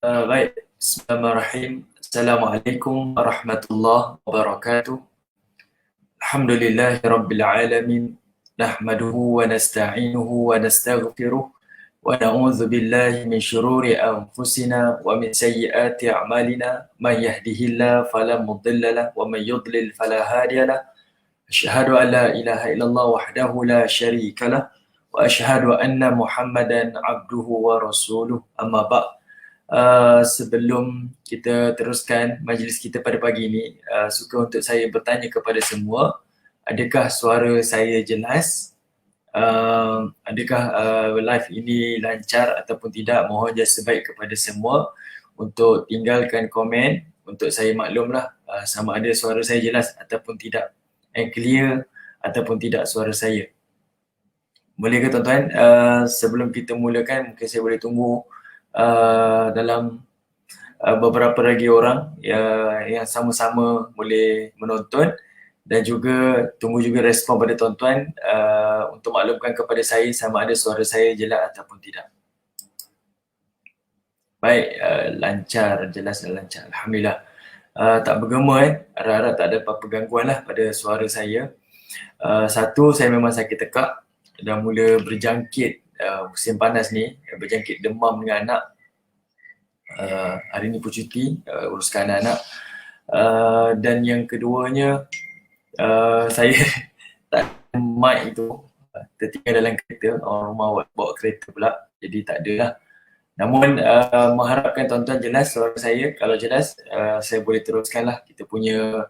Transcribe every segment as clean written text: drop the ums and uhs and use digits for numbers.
Baik, Bismillahirrahmanirrahim. Assalamualaikum warahmatullahi wabarakatuh. Alhamdulillahi rabbil alamin. Nahmaduhu wa nasta'inuhu wa nastaghfiruh wa na'udzu billahi min syururi anfusina wa min sayyiati a'malina. Man yahdihillahu fala mudilla lahu wa man yudlil fala hadiya lahu. Asyhadu an la ilaha illallah wahdahu la syarika lah wa asyhadu anna Muhammadan abduhu wa rasuluh. Amma ba'd. Sebelum kita teruskan majlis kita pada pagi ini, suka untuk saya bertanya kepada semua, adakah suara saya jelas? Adakah live ini lancar ataupun tidak? Mohon jasa baik kepada semua untuk tinggalkan komen untuk saya maklumlah sama ada suara saya jelas ataupun tidak, and clear ataupun tidak suara saya. Boleh ke tuan-tuan? Sebelum kita mulakan, mungkin saya boleh tunggu dalam beberapa lagi orang yang sama-sama boleh menonton, dan juga tunggu juga respon pada tuan-tuan untuk maklumkan kepada saya sama ada suara saya jelas ataupun tidak. Baik, lancar, jelas dan lancar. Alhamdulillah. Tak bergema harap-harap tak ada apa-apa gangguan lah pada suara saya. Satu, saya memang sakit tekak dan mula berjangkit musim panas ni, berjangkit demam dengan anak. Hari ni pun cuti, uruskan anak. Dan yang keduanya, saya tak ada mic itu, tertinggal dalam kereta, orang rumah bawa kereta pula, jadi tak ada lah. Namun mengharapkan tuan-tuan jelas suara saya. Kalau jelas, saya boleh teruskanlah kita punya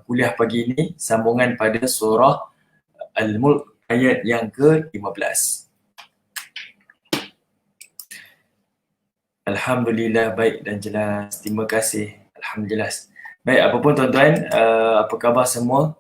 kuliah pagi ini, sambungan pada surah Al-Mulk ayat yang ke-15. Alhamdulillah, baik dan jelas. Terima kasih. Alhamdulillah. Baik, apapun tuan-tuan, apa khabar semua?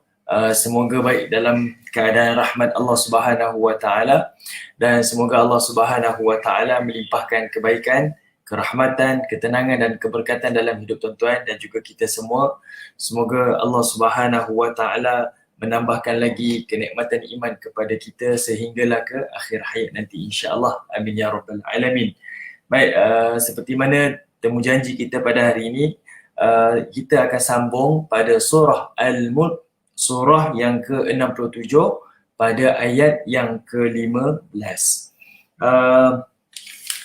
Semoga baik dalam keadaan rahmat Allah Subhanahu wa taala, dan semoga Allah Subhanahu wa taala melimpahkan kebaikan, kerahmatan, ketenangan dan keberkatan dalam hidup tuan-tuan dan juga kita semua. Semoga Allah Subhanahu wa taala menambahkan lagi kenikmatan iman kepada kita sehinggalah ke akhir hayat nanti, insya-Allah. Amin ya rabbal alamin. Baik, seperti mana temu janji kita pada hari ini, kita akan sambung pada surah Al-Mulk, surah yang ke-67 pada ayat yang ke-15.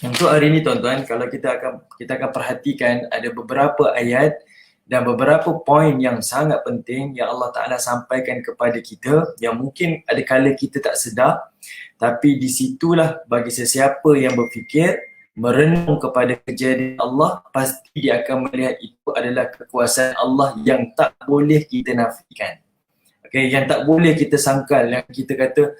Untuk hari ini tuan-tuan, kalau kita akan perhatikan ada beberapa ayat dan beberapa poin yang sangat penting yang Allah Ta'ala sampaikan kepada kita, yang mungkin ada kala kita tak sedar, tapi di situlah bagi sesiapa yang berfikir, merenung kepada kejadian Allah, pasti dia akan melihat itu adalah kekuasaan Allah yang tak boleh kita nafikan. Okay, yang tak boleh kita sangkal, yang kita kata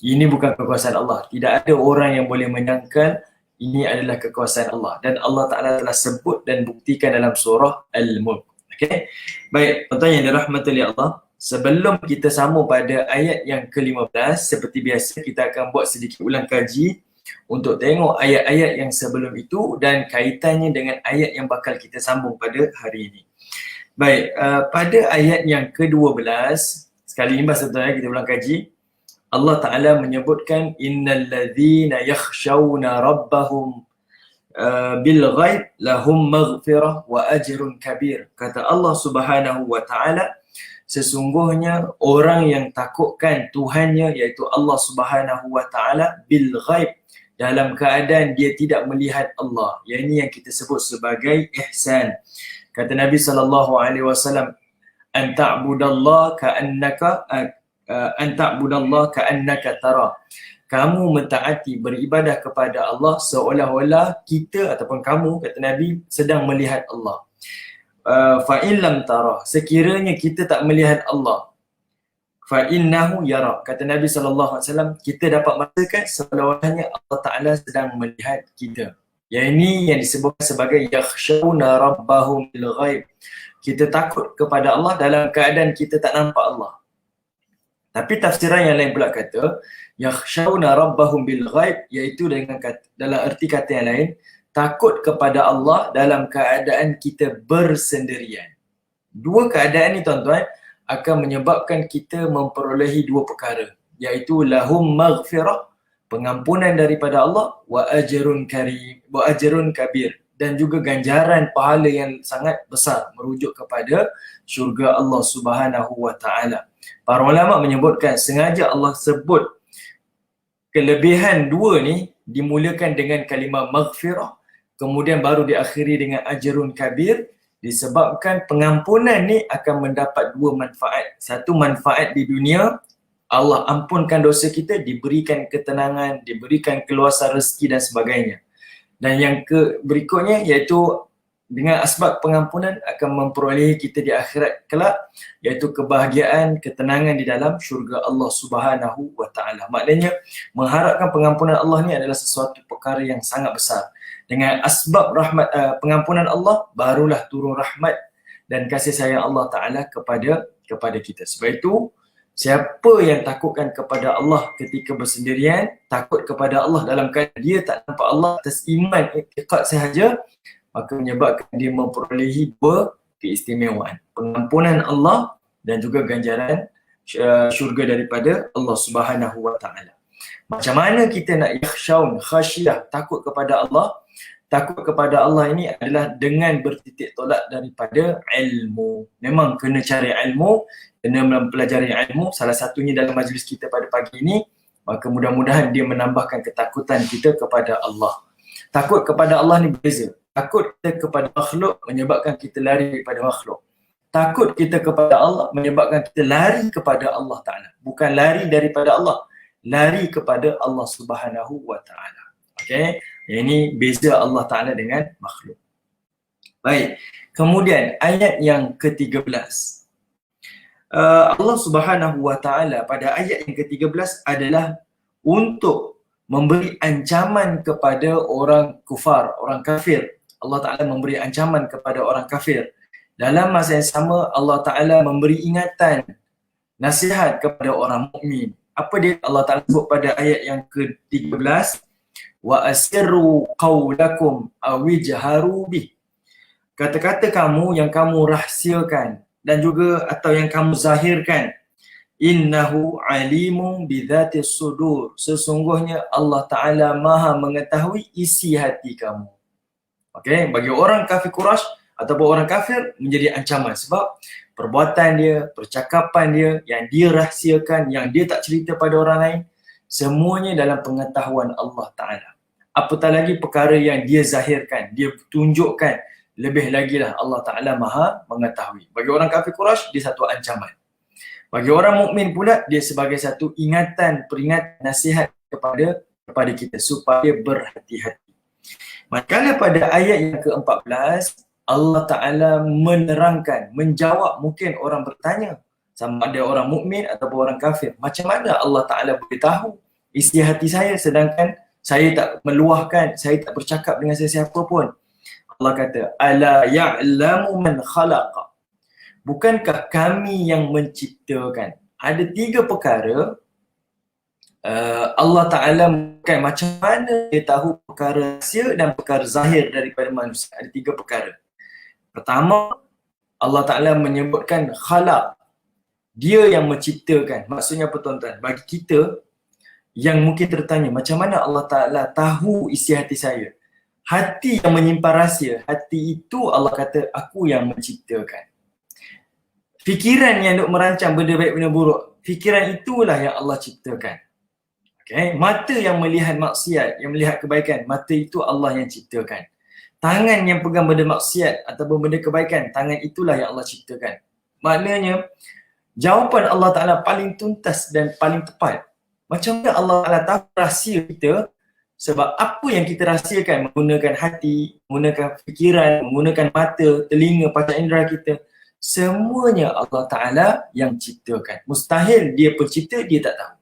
ini bukan kekuasaan Allah. Tidak ada orang yang boleh menyangkal ini adalah kekuasaan Allah, dan Allah Ta'ala telah sebut dan buktikan dalam surah Al-Mulk. Okay, baik tuan-tuan yang dirahmati oleh Allah, sebelum kita sambung pada ayat yang ke-15, seperti biasa kita akan buat sedikit ulang kaji untuk tengok ayat-ayat yang sebelum itu dan kaitannya dengan ayat yang bakal kita sambung pada hari ini. Baik, pada ayat yang ke-12, sekali imbas tuan-tuan kita ulang kaji, Allah Ta'ala menyebutkan innal ladzina yakhshawna rabbahum bil ghaib lahum maghfirah wa ajrun kabir. Kata Allah Subhanahu wa Ta'ala, sesungguhnya orang yang takutkan Tuhannya, iaitu Allah Subhanahu wa Ta'ala, bil ghaib, dalam keadaan dia tidak melihat Allah. Yang ini yang kita sebut sebagai ihsan. Kata Nabi SAW, an ta'budallaha ka'annaka tara. Kamu mentaati, beribadah kepada Allah seolah-olah kita ataupun kamu, kata Nabi, sedang melihat Allah. Fa in lam tara, sekiranya kita tak melihat Allah, fa innahu yara, kata Nabi SAW, kita dapat merasakan seolah-olahnya Allah Ta'ala sedang melihat kita. Yang ini yang disebutkan sebagai yakhshawna rabbahum bil ghaib. Kita takut kepada Allah dalam keadaan kita tak nampak Allah. Tapi tafsiran yang lain pula kata yakhshawna rabbahum bil ghaib, iaitu dengan dalam erti kata yang lain, takut kepada Allah dalam keadaan kita bersendirian. Dua keadaan ni tuan-tuan akan menyebabkan kita memperolehi dua perkara, iaitu lahum maghfirah pengampunan daripada Allah, wa ajrun karim, wa ajrun kabir, dan juga ganjaran pahala yang sangat besar merujuk kepada syurga Allah Subhanahu wa taala. Para ulama menyebutkan sengaja Allah sebut kelebihan dua ni dimulakan dengan kalimah maghfirah, kemudian baru diakhiri dengan ajrun kabir, disebabkan pengampunan ni akan mendapat dua manfaat. Satu manfaat di dunia, Allah ampunkan dosa kita, diberikan ketenangan, diberikan keluasan rezeki dan sebagainya. Dan yang berikutnya iaitu dengan asbab pengampunan akan memperolehi kita di akhirat kelak, iaitu kebahagiaan, ketenangan di dalam syurga Allah Subhanahu wa taala. Maknanya mengharapkan pengampunan Allah ni adalah sesuatu perkara yang sangat besar. Dengan asbab rahmat pengampunan Allah, barulah turun rahmat dan kasih sayang Allah taala kepada kita. Sebab itu siapa yang takutkan kepada Allah ketika bersendirian, takut kepada Allah dalam keadaan dia tak nampak Allah atas iman i'tiqad sahaja, maka menyebabkan dia memperolehi dua keistimewaan, pengampunan Allah dan juga ganjaran syurga daripada Allah Subhanahu wa taala. Macam mana kita nak yakhshaun, khasyiyah, takut kepada Allah? Takut kepada Allah ini adalah dengan bertitik tolak daripada ilmu. Memang kena cari ilmu, kena mempelajari ilmu. Salah satunya dalam majlis kita pada pagi ini, maka mudah-mudahan dia menambahkan ketakutan kita kepada Allah. Takut kepada Allah ni berbeza. Takut kita kepada makhluk menyebabkan kita lari daripada makhluk. Takut kita kepada Allah menyebabkan kita lari kepada Allah Ta'ala. Bukan lari daripada Allah, lari kepada Allah Subhanahu wa Ta'ala. Okay? Ini beza Allah Ta'ala dengan makhluk. Baik. Kemudian ayat yang ke-13. Allah Subhanahu wa Ta'ala pada ayat yang ke-13 adalah untuk memberi ancaman kepada orang kufar, orang kafir. Allah Ta'ala memberi ancaman kepada orang kafir. Dalam masa yang sama, Allah Ta'ala memberi ingatan, nasihat kepada orang mukmin. Apa dia Allah Ta'ala sebut pada ayat yang ke-13? Wa asirru qawlakum awijharu bih. Kata-kata kamu yang kamu rahsiakan dan juga atau yang kamu zahirkan. Innahu alimun bidhatis sudur. Sesungguhnya Allah Ta'ala maha mengetahui isi hati kamu. Okay, bagi orang kafir Quraisy ataupun orang kafir menjadi ancaman sebab perbuatan dia, percakapan dia yang dia rahsiakan, yang dia tak cerita pada orang lain, semuanya dalam pengetahuan Allah Ta'ala. Apatah lagi perkara yang dia zahirkan, dia tunjukkan, lebih lagi lah Allah Ta'ala maha mengetahui. Bagi orang kafir Quraisy, dia satu ancaman. Bagi orang mukmin pula, dia sebagai satu ingatan, peringatan, nasihat kepada kita supaya berhati-hati. Manakala pada ayat yang ke-14, Allah Ta'ala menerangkan, menjawab. Mungkin orang bertanya, sama ada orang mukmin ataupun orang kafir, macam mana Allah Ta'ala boleh tahu isi hati saya sedangkan saya tak meluahkan, saya tak bercakap dengan sesiapa pun. Allah kata, ala ya'lamu man khalaqa. Bukankah kami yang menciptakan? Ada tiga perkara Allah Ta'ala bukan macam mana dia tahu perkara rahsia dan perkara zahir daripada manusia. Ada tiga perkara. Pertama, Allah Ta'ala menyebutkan khalaq. Dia yang menciptakan. Maksudnya apa tuan-tuan? Bagi kita yang mungkin tertanya, macam mana Allah Ta'ala tahu isi hati saya? Hati yang menyimpan rahsia, hati itu Allah kata, aku yang menciptakan. Fikiran yang duk merancang benda baik benda buruk, fikiran itulah yang Allah ciptakan. Okay. Mata yang melihat maksiat, yang melihat kebaikan, mata itu Allah yang ciptakan. Tangan yang pegang benda maksiat ataupun benda kebaikan, tangan itulah yang Allah ciptakan. Maknanya, jawapan Allah Ta'ala paling tuntas dan paling tepat. Macam mana Allah Ta'ala tahu rahsia kita? Sebab apa yang kita rahsiakan, menggunakan hati, menggunakan fikiran, menggunakan mata, telinga, panca indera kita, semuanya Allah Ta'ala yang ciptakan. Mustahil dia pencipta, dia tak tahu.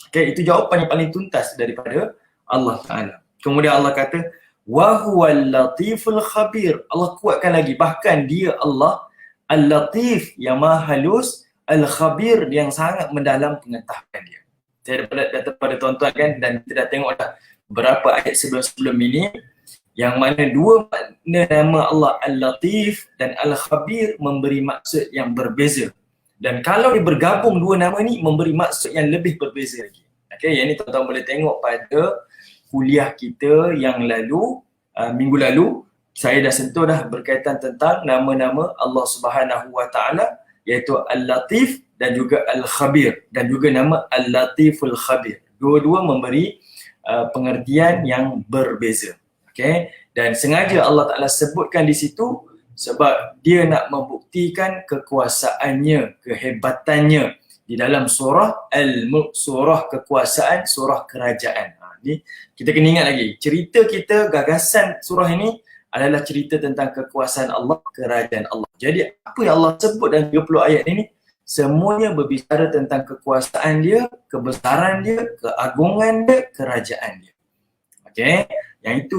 Okay, itu jawapan yang paling tuntas daripada Allah Ta'ala. Kemudian Allah kata, wa huwal latiful khabir. Allah kuatkan lagi, bahkan dia Allah al-latif yang maha halus, al-khabir yang sangat mendalam pengetahuan dia. Saya dah pada tuan-tuan kan, dan kita dah tengok dah beberapa ayat sebelum-sebelum ini, yang mana dua makna nama Allah al-latif dan al-khabir memberi maksud yang berbeza. Dan kalau dia bergabung dua nama ni, memberi maksud yang lebih berbeza lagi. Okay, yang ni tuan-tuan boleh tengok pada kuliah kita yang lalu, minggu lalu, saya dah sentuh dah berkaitan tentang nama-nama Allah Subhanahu Wa Taala, iaitu Al-Latif dan juga Al-Khabir, dan juga nama Al-Latiful Khabir. Dua-dua memberi pengertian yang berbeza. Okay? Dan sengaja Allah Ta'ala sebutkan di situ sebab dia nak membuktikan kekuasaannya, kehebatannya di dalam surah Al-Mulk, surah kekuasaan, surah kerajaan. Ni kita kena ingat lagi, cerita kita, gagasan surah ini adalah cerita tentang kekuasaan Allah, kerajaan Allah. Jadi apa yang Allah sebut dalam 30 ayat ini, semuanya berbicara tentang kekuasaan dia, kebesaran dia, keagungan dia, kerajaan dia. Okay? Yang itu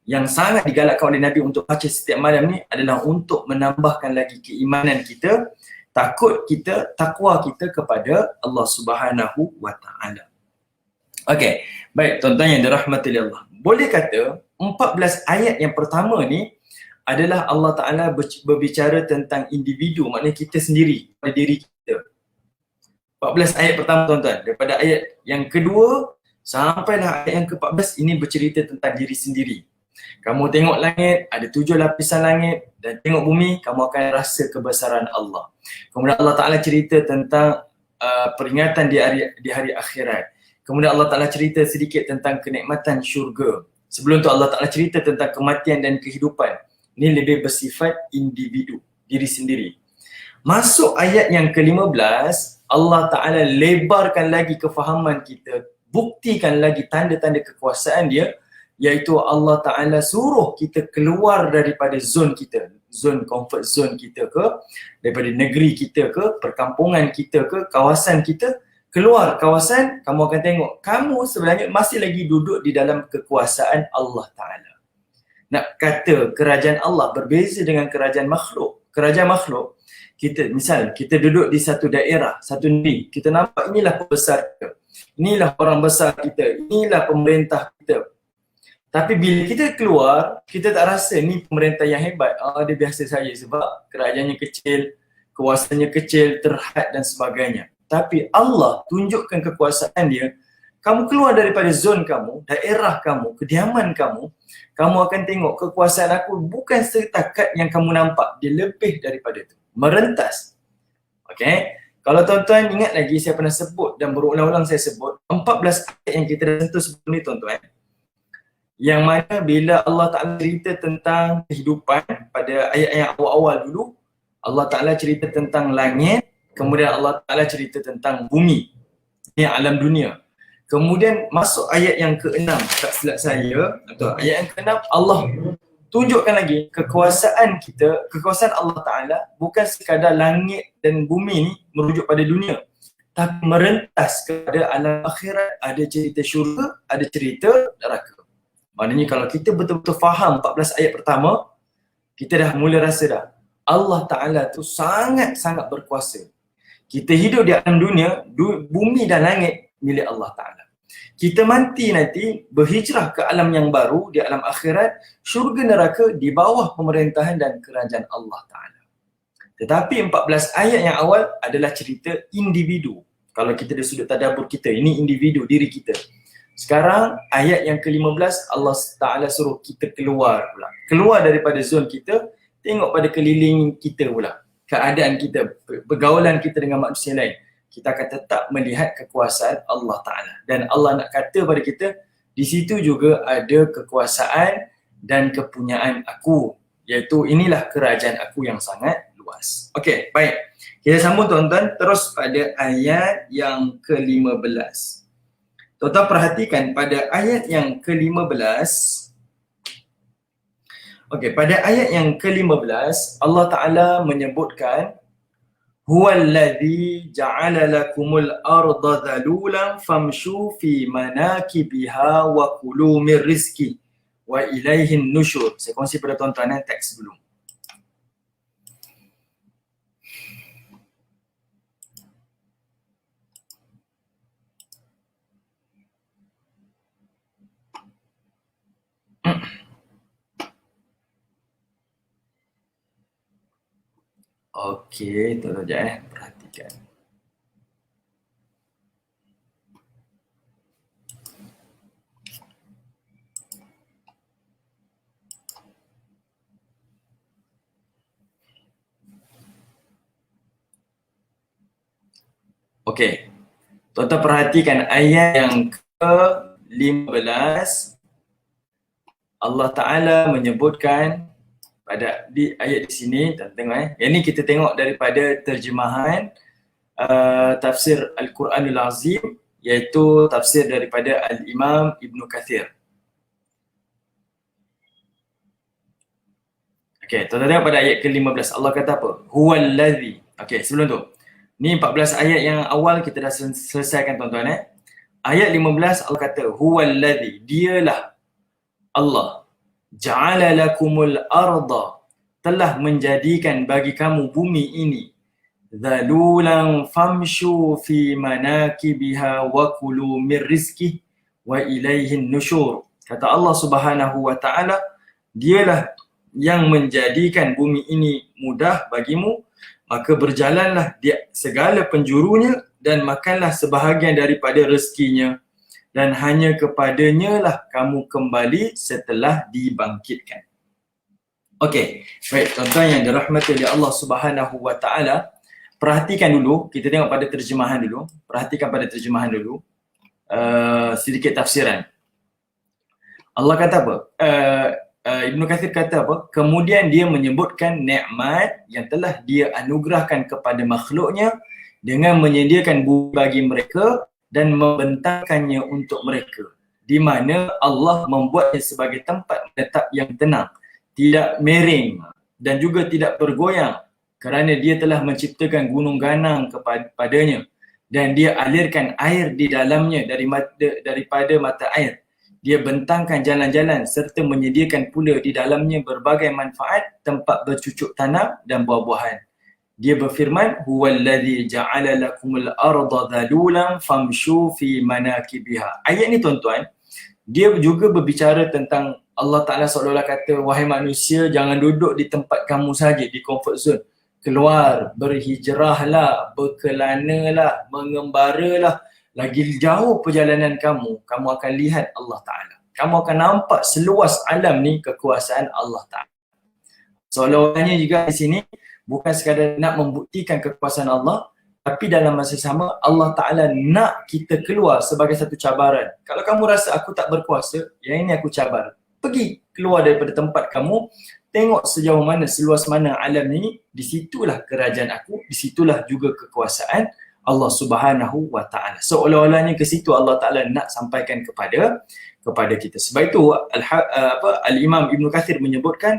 yang sangat digalakkan oleh Nabi untuk baca setiap malam ni adalah untuk menambahkan lagi keimanan kita, takwa kita kepada Allah Subhanahu Wa Taala. Okey, baik tuan-tuan yang dirahmati Allah. Boleh kata 14 ayat yang pertama ni adalah Allah Ta'ala berbicara tentang individu, maknanya kita sendiri, pada diri kita. 14 ayat pertama tuan-tuan, daripada ayat yang kedua sampailah ayat yang ke-14, ini bercerita tentang diri sendiri. Kamu tengok langit, ada 7 lapisan langit, dan tengok bumi, kamu akan rasa kebesaran Allah. Kemudian Allah Ta'ala cerita tentang peringatan di hari akhirat. Kemudian Allah Ta'ala cerita sedikit tentang kenikmatan syurga. Sebelum tu Allah Ta'ala cerita tentang kematian dan kehidupan. Ini lebih bersifat individu, diri sendiri. Masuk ayat yang ke-15, Allah Ta'ala lebarkan lagi kefahaman kita, buktikan lagi tanda-tanda kekuasaan dia, iaitu Allah Ta'ala suruh kita keluar daripada zon kita, zon comfort zone kita ke, daripada negeri kita ke, perkampungan kita ke, kawasan kita. Keluar kawasan, kamu akan tengok kamu sebenarnya masih lagi duduk di dalam kekuasaan Allah Ta'ala. Nak kata kerajaan Allah berbeza dengan kerajaan makhluk. Kerajaan makhluk, misal kita duduk di satu daerah, satu negeri, kita nampak inilah pembesar kita, inilah orang besar kita, inilah pemerintah kita. Tapi bila kita keluar, kita tak rasa ni pemerintah yang hebat. Dia biasa saja sebab kerajaannya kecil, kuasanya kecil, terhad dan sebagainya. Tapi Allah tunjukkan kekuasaan dia. Kamu keluar daripada zon kamu, daerah kamu, kediaman kamu, kamu akan tengok kekuasaan aku bukan setakat yang kamu nampak. Dia lebih daripada itu. Merentas. Okay? Kalau tuan-tuan ingat lagi, saya pernah sebut dan berulang-ulang saya sebut 14 ayat yang kita dah sentuh sebelum ni tuan-tuan. Yang mana bila Allah Ta'ala cerita tentang kehidupan pada ayat yang awal-awal dulu, Allah Ta'ala cerita tentang langit, kemudian Allah Ta'ala cerita tentang bumi, ini alam dunia. Kemudian masuk ayat yang ke-6, tak silap saya, atau ayat yang ke-6, Allah tunjukkan lagi kekuasaan kita, kekuasaan Allah Ta'ala bukan sekadar langit dan bumi ni merujuk pada dunia, tapi merentas kepada alam akhirat. Ada cerita syurga, ada cerita neraka. Maknanya kalau kita betul-betul faham 14 ayat pertama, kita dah mula rasa dah Allah Ta'ala tu sangat-sangat berkuasa. Kita hidup di alam dunia, bumi dan langit milik Allah Ta'ala. Kita mati nanti, berhijrah ke alam yang baru, di alam akhirat, syurga neraka di bawah pemerintahan dan kerajaan Allah Ta'ala. Tetapi 14 ayat yang awal adalah cerita individu. Kalau kita dari sudut tadabbur kita, ini individu, diri kita. Sekarang ayat yang ke-15, Allah Ta'ala suruh kita keluar pula. Keluar daripada zon kita, tengok pada keliling kita pula. Keadaan kita, pergaulan kita dengan manusia lain. Kita akan tetap melihat kekuasaan Allah Ta'ala. Dan Allah nak kata pada kita, di situ juga ada kekuasaan dan kepunyaan aku. Iaitu inilah kerajaan aku yang sangat luas. Okey, baik. Kita sambung tuan-tuan, terus pada ayat yang ke-15. Tuan-tuan perhatikan pada ayat yang ke-15. Okey, pada ayat yang ke-15 Allah Ta'ala menyebutkan huwallazi ja'ala lakumul arda dhalulan famshu fi manakibiha wa kulu mir rizqi wa ilaihin nusyur. Saya kongsi pada tuan-tuan teks dulu. Okey, tolong sekejap perhatikan. Okey. Tuan-tuan perhatikan ayat yang ke-15. Allah Ta'ala menyebutkan pada di ayat di sini, tengok Yang ni kita tengok daripada terjemahan tafsir Al-Quranul Azim, iaitu tafsir daripada Al-Imam Ibn Kathir. Okey, tuan-tuan tengok pada ayat ke-15. Allah kata apa? Huwallazi. Okey, sebelum tu. Ni 14 ayat yang awal kita dah selesaikan tuan-tuan. Ayat 15 Allah kata huwallazi, dialah Allah, ja'ala lakumul arda, telah menjadikan bagi kamu bumi ini, dhalulan famshu fi manakibiha wa kulu min rizqih wa ilaihin nusyur. Kata Allah Subhanahu wa taala, dialah yang menjadikan bumi ini mudah bagimu, maka berjalanlah di segala penjurunya dan makanlah sebahagian daripada rezekinya, dan hanya kepadanya lah kamu kembali setelah dibangkitkan. Okey, baik tuan-tuan yang dirahmati oleh Allah Subhanahu wa taala, perhatikan dulu, kita tengok pada terjemahan dulu. Perhatikan pada terjemahan dulu. Sedikit tafsiran. Allah kata apa? Ibn Kathir kata apa? Kemudian dia menyebutkan nikmat yang telah dia anugerahkan kepada makhluknya dengan menyediakan bumi bagi mereka dan membentangkannya untuk mereka, di mana Allah membuatnya sebagai tempat menetap yang tenang, tidak miring dan juga tidak bergoyang, kerana dia telah menciptakan gunung ganang kepadanya dan dia alirkan air di dalamnya daripada mata air. Dia bentangkan jalan-jalan serta menyediakan pula di dalamnya berbagai manfaat, tempat bercucuk tanam dan buah-buahan. Dia berfirman, huwallazi ja'ala lakumul arda dhalulan famshu fi manakibiha. Ayat ni tuan-tuan, dia juga berbicara tentang Allah Ta'ala seolah-olah kata, wahai manusia, jangan duduk di tempat kamu saja, di comfort zone. Keluar, berhijrahlah, berkelanalah, mengembaralah. Lagi jauh perjalanan kamu, kamu akan lihat Allah Ta'ala. Kamu akan nampak seluas alam ni kekuasaan Allah Ta'ala. Seolah-olahnya juga di sini bukan sekadar nak membuktikan kekuasaan Allah, tapi dalam masa sama Allah Ta'ala nak kita keluar sebagai satu cabaran. Kalau kamu rasa aku tak berkuasa, yang ini aku cabar. Pergi keluar daripada tempat kamu, tengok sejauh mana, seluas mana alam ini, disitulah kerajaan aku, disitulah juga kekuasaan Allah Subhanahu wa taala. Seolah-olahnya ke situ Allah Taala nak sampaikan kepada kita. Sebab itu Al-Imam Ibn Kathir menyebutkan,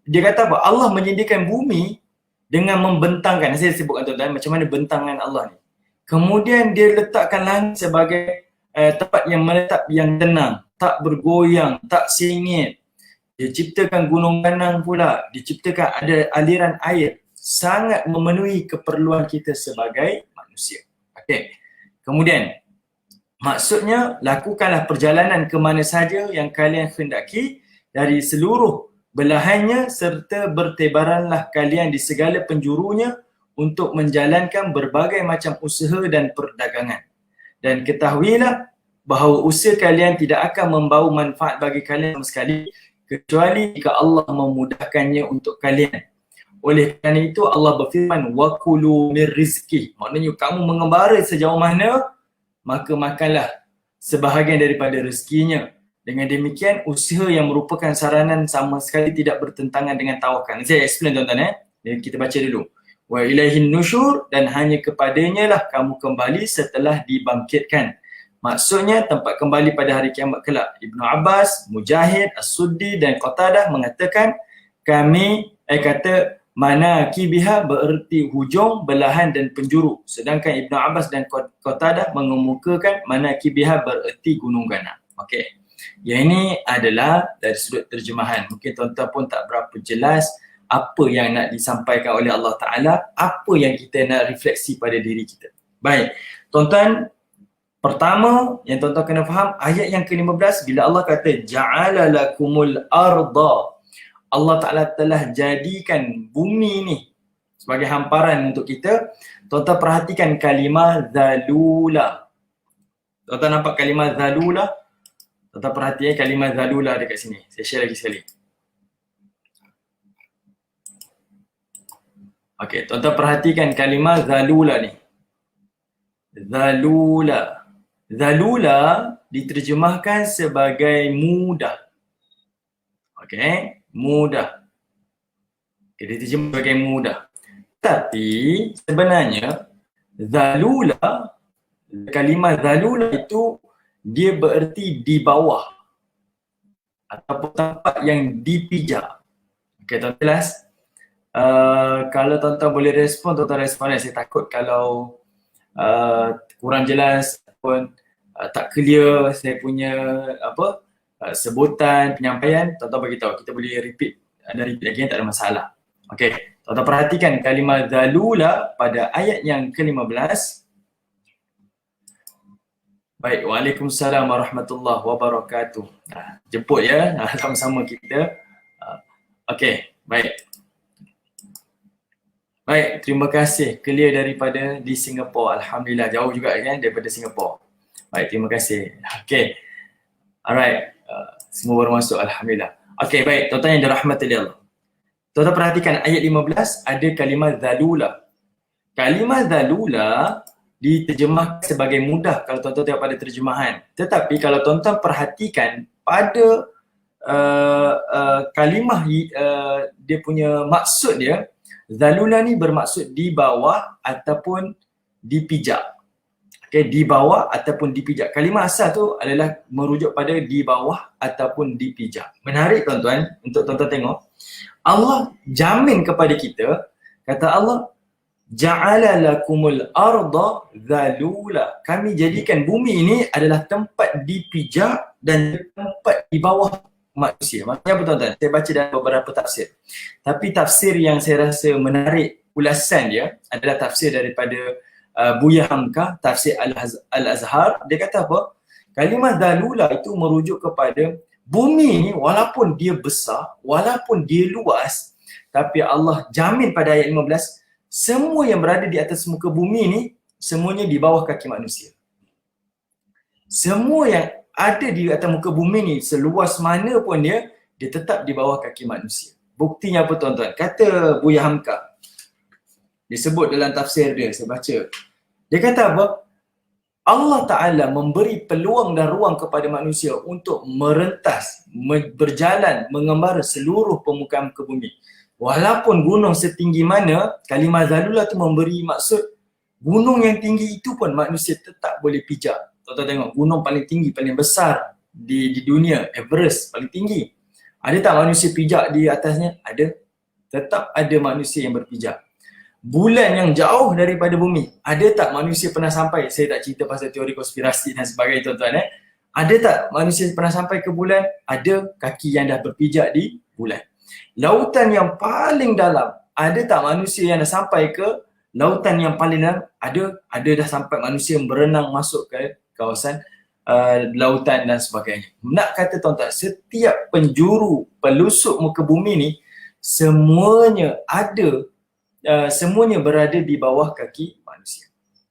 dia kata apa? Allah menyediakan bumi dengan membentangkan. Saya sebutkan tuan-tuan macam mana bentangan Allah ni. Kemudian dia letakkan langit sebagai tempat yang menetap yang tenang, tak bergoyang, tak sengit. Dia ciptakan gunung ganang pula, diciptakan ada aliran air, sangat memenuhi keperluan kita sebagai manusia. Okey. Kemudian maksudnya lakukanlah perjalanan ke mana saja yang kalian hendaki dari seluruh belahannya serta bertebaranlah kalian di segala penjurunya untuk menjalankan berbagai macam usaha dan perdagangan. Dan ketahuilah bahawa usaha kalian tidak akan membawa manfaat bagi kalian sama sekali kecuali jika Allah memudahkannya untuk kalian. Oleh kerana itu Allah berfirman, wa kulu min rizqih. Maknanya kamu mengembara sejauh mana, maka makanlah sebahagian daripada rezekinya. Dengan demikian usaha yang merupakan saranan sama sekali tidak bertentangan dengan tawakal. Saya explain tuan-tuan kita baca dulu. Wa ilaihin nusyur, dan hanya kepadanya lah kamu kembali setelah dibangkitkan. Maksudnya tempat kembali pada hari kiamat kelak. Ibnu Abbas, Mujahid, As-Suddi dan Qatadah mengatakan kata manakibiha bererti hujung, belahan dan penjuru. Sedangkan Ibnu Abbas dan Qatadah mengemukakan manakibiha bererti gunung ganang. Okey. Yang ini adalah dari sudut terjemahan. Mungkin tuan-tuan pun tak berapa jelas apa yang nak disampaikan oleh Allah Ta'ala, apa yang kita nak refleksi pada diri kita. Baik, tuan-tuan, pertama yang tuan-tuan kena faham, ayat yang ke-15 bila Allah kata ja'ala lakumul arda, Allah Ta'ala telah jadikan bumi ni sebagai hamparan untuk kita. Tuan-tuan perhatikan kalimah zalula. Tuan-tuan nampak kalimah zalula? Tuan-tuan perhatikan kalimah zalula dekat sini. Saya share lagi sekali. Okey, tuan-tuan perhatikan kalimah zalula ni. Zalula. Zalula diterjemahkan sebagai mudah. Okey, mudah. Okay, diterjemahkan sebagai mudah. Tapi sebenarnya zalula, kalimah zalula itu dia bererti di bawah ataupun tempat yang dipijak. Okey, tuan jelas? Kalau tuan-tuan boleh respon, tuan-tuan respon. Saya takut kalau kurang jelas ataupun tak clear saya punya sebutan, penyampaian, tuan-tuan beritahu. Kita boleh repeat dan repeat lagi, tak ada masalah. Okey, tuan-tuan perhatikan kalimah zalula pada ayat yang ke-15. Baik, Waalaikumsalam warahmatullahi wabarakatuh. Jemput ya, sama-sama kita. Okey, baik. Baik, terima kasih. Clear daripada di Singapura. Alhamdulillah, jauh juga kan daripada Singapura. Baik, terima kasih. Okey. Alright, semua baru masuk. Alhamdulillah. Okey, baik. Tuan-tuan yang dirahmati Allah. Tuan-tuan perhatikan ayat 15 ada kalimah zalula. Kalimah zalula diterjemahkan sebagai mudah kalau tuan-tuan tengok pada terjemahan. Tetapi kalau tuan-tuan perhatikan pada kalimah dia punya maksud dia, zalula ni bermaksud di bawah ataupun dipijak. Okay, di bawah ataupun dipijak. Kalimah asal tu adalah merujuk pada di bawah ataupun dipijak. Menarik tuan-tuan untuk tuan-tuan tengok. Allah jamin kepada kita, kata Allah, ja'ala lakumul arda zalula. Kami jadikan bumi ini adalah tempat dipijak dan tempat di bawah manusia. Maksudnya apa tuan-tuan? Saya baca dalam beberapa tafsir. Tapi tafsir yang saya rasa menarik ulasan dia adalah tafsir daripada Buya Hamka, tafsir Al-Azhar. Dia kata apa? Kalimah zalula itu merujuk kepada bumi ni walaupun dia besar, walaupun dia luas, tapi Allah jamin pada ayat 15, semua yang berada di atas muka bumi ni semuanya di bawah kaki manusia. Semua yang ada di atas muka bumi ni seluas mana pun dia tetap di bawah kaki manusia. Buktinya apa tuan-tuan? Kata Buya Hamka, disebut dalam tafsir dia, saya baca. Dia kata apa? Allah Ta'ala memberi peluang dan ruang kepada manusia untuk merentas, berjalan, mengembara seluruh permukaan muka bumi. Walaupun gunung setinggi mana, kalimah zalula tu memberi maksud gunung yang tinggi itu pun manusia tetap boleh pijak. Tuan-tuan tengok, gunung paling tinggi, paling besar di dunia, Everest paling tinggi. Ada tak manusia pijak di atasnya? Ada. Tetap ada manusia yang berpijak. Bulan yang jauh daripada bumi, ada tak manusia pernah sampai? Saya tak cerita pasal teori konspirasi dan sebagainya tuan-tuan. Ada tak manusia pernah sampai ke bulan? Ada kaki yang dah berpijak di bulan. Lautan yang paling dalam, ada tak manusia yang dah sampai ke lautan yang paling dalam? Ada dah sampai manusia yang berenang masuk ke kawasan lautan dan sebagainya. Nak kata tuan-tuan, setiap penjuru pelusuk muka bumi ni semuanya ada, semuanya berada di bawah kaki manusia.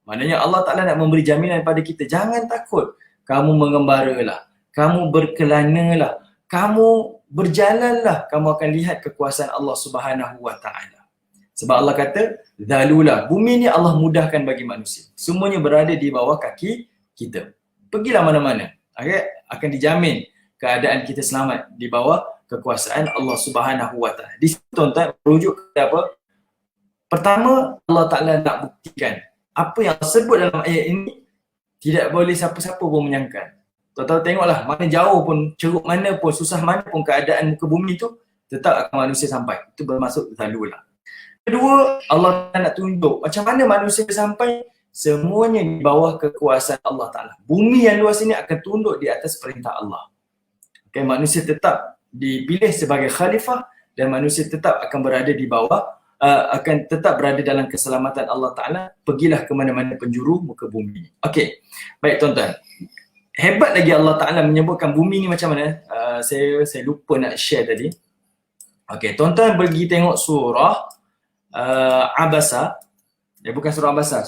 Maknanya Allah Ta'ala nak memberi jaminan pada kita, jangan takut. Kamu mengembaralah, kamu berkelanalah, kamu berjalanlah, kamu akan lihat kekuasaan Allah Subhanahu Wa Ta'ala. Sebab Allah kata, zalula, bumi ni Allah mudahkan bagi manusia. Semuanya berada di bawah kaki kita. Pergilah mana-mana, okay? Akan dijamin keadaan kita selamat di bawah kekuasaan Allah Subhanahu Wa Ta'ala. Di situ tuan-tuan merujuk kepada apa? Pertama, Allah Ta'ala nak buktikan apa yang sebut dalam ayat ini tidak boleh siapa-siapa pun menyangkal. Tuan-tuan tengoklah, mana jauh pun, ceruk mana pun, susah mana pun keadaan muka bumi tu, tetap akan manusia sampai. Itu bermaksud zalula. Kedua, Allah Ta'ala nak tunjuk macam mana manusia sampai, semuanya di bawah kekuasaan Allah Ta'ala. Bumi yang luas ini akan tunduk di atas perintah Allah. Okay, manusia tetap dipilih sebagai khalifah dan manusia tetap akan berada di bawah, akan tetap berada dalam keselamatan Allah Ta'ala. Pergilah ke mana-mana penjuru muka bumi. Okey, baik tuan-tuan. Hebat lagi Allah Ta'ala menyebutkan bumi ni macam mana. Saya lupa nak share tadi. Okey, tuan-tuan pergi tengok surah Abasa. Bukan surah Abasa,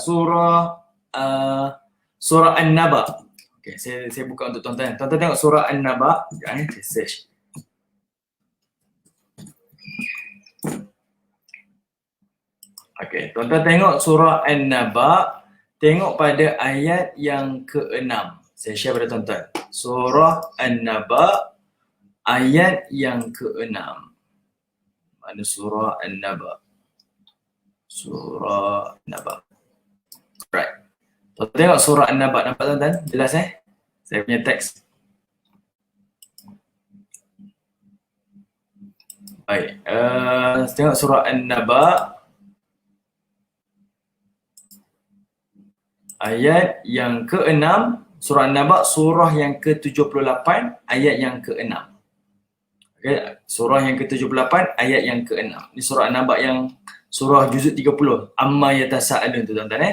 surah An-Naba. Okey, saya buka untuk tuan-tuan. Tuan-tuan tengok surah An-Naba. Jangan search. Okey, tuan-tuan tengok surah An-Naba Tengok pada ayat yang ke-6. Saya share pada tuan-tuan. Surah An-Naba ayat yang ke-6. Mana surah An-Naba? Surah An-Naba. Right. Tuan-tuan tengok surah An-Naba. Nampak tuan-tuan? Jelas Saya punya teks. Baik. Tengok surah An-Naba ayat yang ke-6. Surah An-Naba surah yang ke-78 ayat yang ke-6. Okay. Surah yang ke-78 ayat yang ke-6. Ini surah An-Naba yang surah juzuk 30. Amma yatasa'alun tu tuan-tuan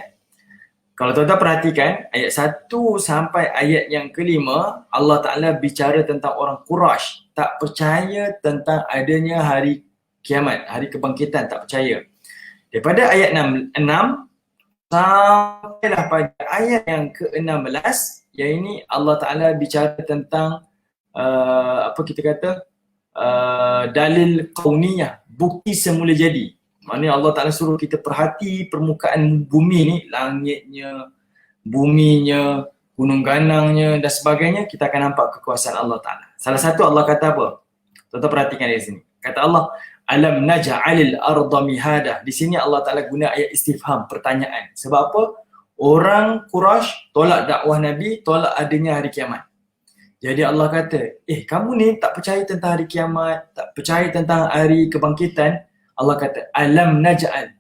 Kalau tuan-tuan perhatikan ayat 1 sampai ayat yang ke-5, Allah Ta'ala bicara tentang orang Quraisy tak percaya tentang adanya hari kiamat, hari kebangkitan, tak percaya. Daripada ayat 6 sampailah pada ayat yang ke-16, yang ini Allah Ta'ala bicara tentang apa kita kata, dalil kauniyah, bukti semula jadi. Maknanya Allah Ta'ala suruh kita perhati permukaan bumi ni, langitnya, buminya, gunung ganangnya dan sebagainya, kita akan nampak kekuasaan Allah Ta'ala. Salah satu Allah kata apa? Tuan-tuan perhatikan di sini. Kata Allah, alam naj'alil arda mihada. Di sini Allah Ta'ala guna ayat istifham, pertanyaan. Sebab apa? Orang Quraisy tolak dakwah Nabi, tolak adanya hari kiamat. Jadi Allah kata, kamu ni tak percaya tentang hari kiamat, tak percaya tentang hari kebangkitan. Allah kata, alam naj'al.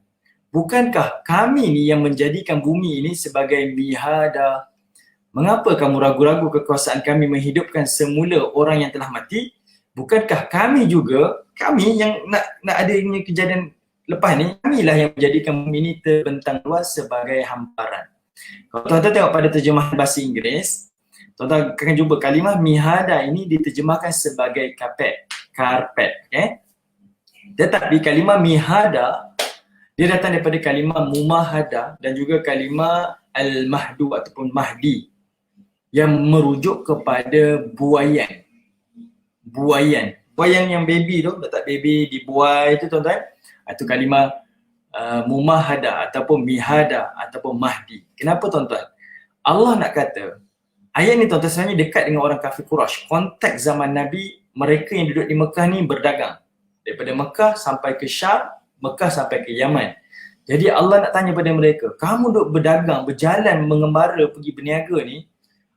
Bukankah kami ni yang menjadikan bumi ini sebagai mihada? Mengapa kamu ragu-ragu kekuasaan kami menghidupkan semula orang yang telah mati? Bukankah kami juga, kami yang nak adanya kejadian lepas ni, kamilah yang menjadikan bumi ini terbentang luas sebagai hamparan. Kalau tuan-tuan tengok pada terjemahan bahasa Inggeris, tuan-tuan akan jumpa kalimah mihada ini diterjemahkan sebagai karpet. Tetapi kalimah mihada dia datang daripada kalimah mumahada dan juga kalimah al-mahdu ataupun mahdi yang merujuk kepada buaian. Buaian yang baby tu, letak baby di buai tu tuan-tuan. Itu kalimah mumahada ataupun mihada ataupun mahdi. Kenapa tuan-tuan? Allah nak kata, ayat ni tuan-tuan sebenarnya dekat dengan orang kafir Quraisy. Konteks zaman Nabi, mereka yang duduk di Mekah ni berdagang. Daripada Mekah sampai ke Syam, Mekah sampai ke Yaman. Jadi Allah nak tanya pada mereka, kamu duduk berdagang, berjalan, mengembara, pergi berniaga ni,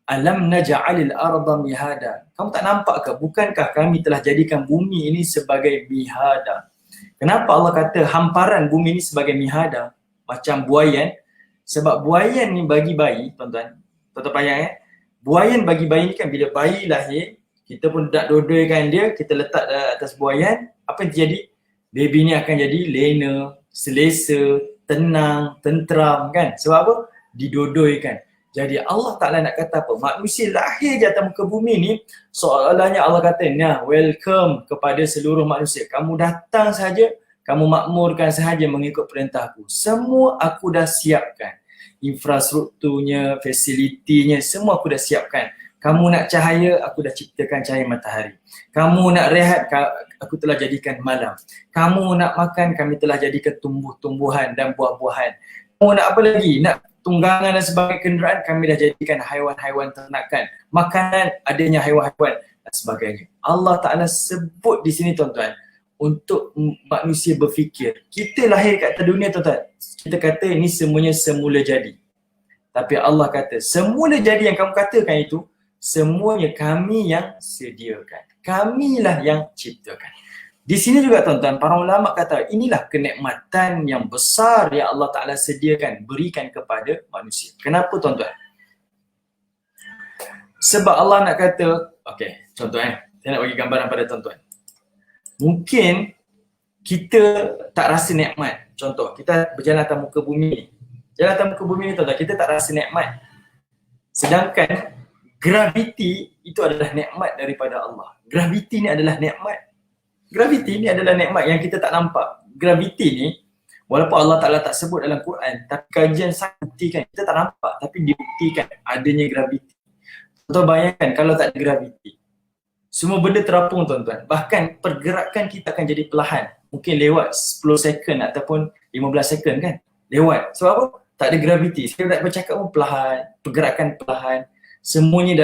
alam naj'alil arda mihada. Kamu tak nampak ke? Bukankah kami telah jadikan bumi ini sebagai mihada? Kenapa Allah kata hamparan bumi ini sebagai mihada? Macam buaian. Sebab buaian ni bagi bayi, tuan-tuan. Tuan-tuan payah buaian bagi bayi ni kan, bila bayi lahir, kita pun nak dodoikan dia, kita letak atas buaian, apa yang terjadi? Baby ni akan jadi lena, selesa, tenang, tentram kan? Sebab apa? Didodoikan. Jadi Allah Ta'ala nak kata apa? Manusia lahir je atas muka bumi ni, seolahnya Allah kata, nah, welcome kepada seluruh manusia. Kamu datang saja, kamu makmurkan sahaja mengikut perintahku. Semua aku dah siapkan. Infrastrukturnya, fasilitinya, semua aku dah siapkan. Kamu nak cahaya, aku dah ciptakan cahaya matahari. Kamu nak rehat, aku telah jadikan malam. Kamu nak makan, kami telah jadikan tumbuh-tumbuhan dan buah-buahan. Kamu nak apa lagi? Nak tunggangan dan sebagai kenderaan, kami dah jadikan haiwan-haiwan ternakan. Makanan, adanya haiwan-haiwan dan sebagainya. Allah Ta'ala sebut di sini tuan-tuan, untuk manusia berfikir. Kita lahir kat dunia tuan-tuan, kita kata ini semuanya semula jadi. Tapi Allah kata, semula jadi yang kamu katakan itu, semuanya kami yang sediakan. Kamilah yang ciptakan. Di sini juga tuan-tuan, para ulama kata inilah kenikmatan yang besar yang Allah Ta'ala sediakan, berikan kepada manusia. Kenapa tuan-tuan? Sebab Allah nak kata, contoh saya nak bagi gambaran pada tuan-tuan. Mungkin kita tak rasa nikmat. Contoh, kita berjalan atas muka bumi ni. Jalan atas muka bumi ni tuan-tuan, kita tak rasa nikmat. Sedangkan graviti itu adalah nikmat daripada Allah. Graviti ni adalah nikmat. Graviti ni adalah nikmat yang kita tak nampak. Graviti ni, walaupun Allah Ta'ala tak sebut dalam Quran, tapi kajian sains buktikan, kita tak nampak, tapi dibuktikan adanya graviti. Tuan-tuan bayangkan kalau tak ada graviti, semua benda terapung tuan-tuan. Bahkan pergerakan kita akan jadi perlahan. Mungkin lewat 10 second ataupun 15 second kan? Lewat. Sebab apa? tak ada graviti. Saya nak bercakap pun perlahan, pergerakan perlahan. Semuanya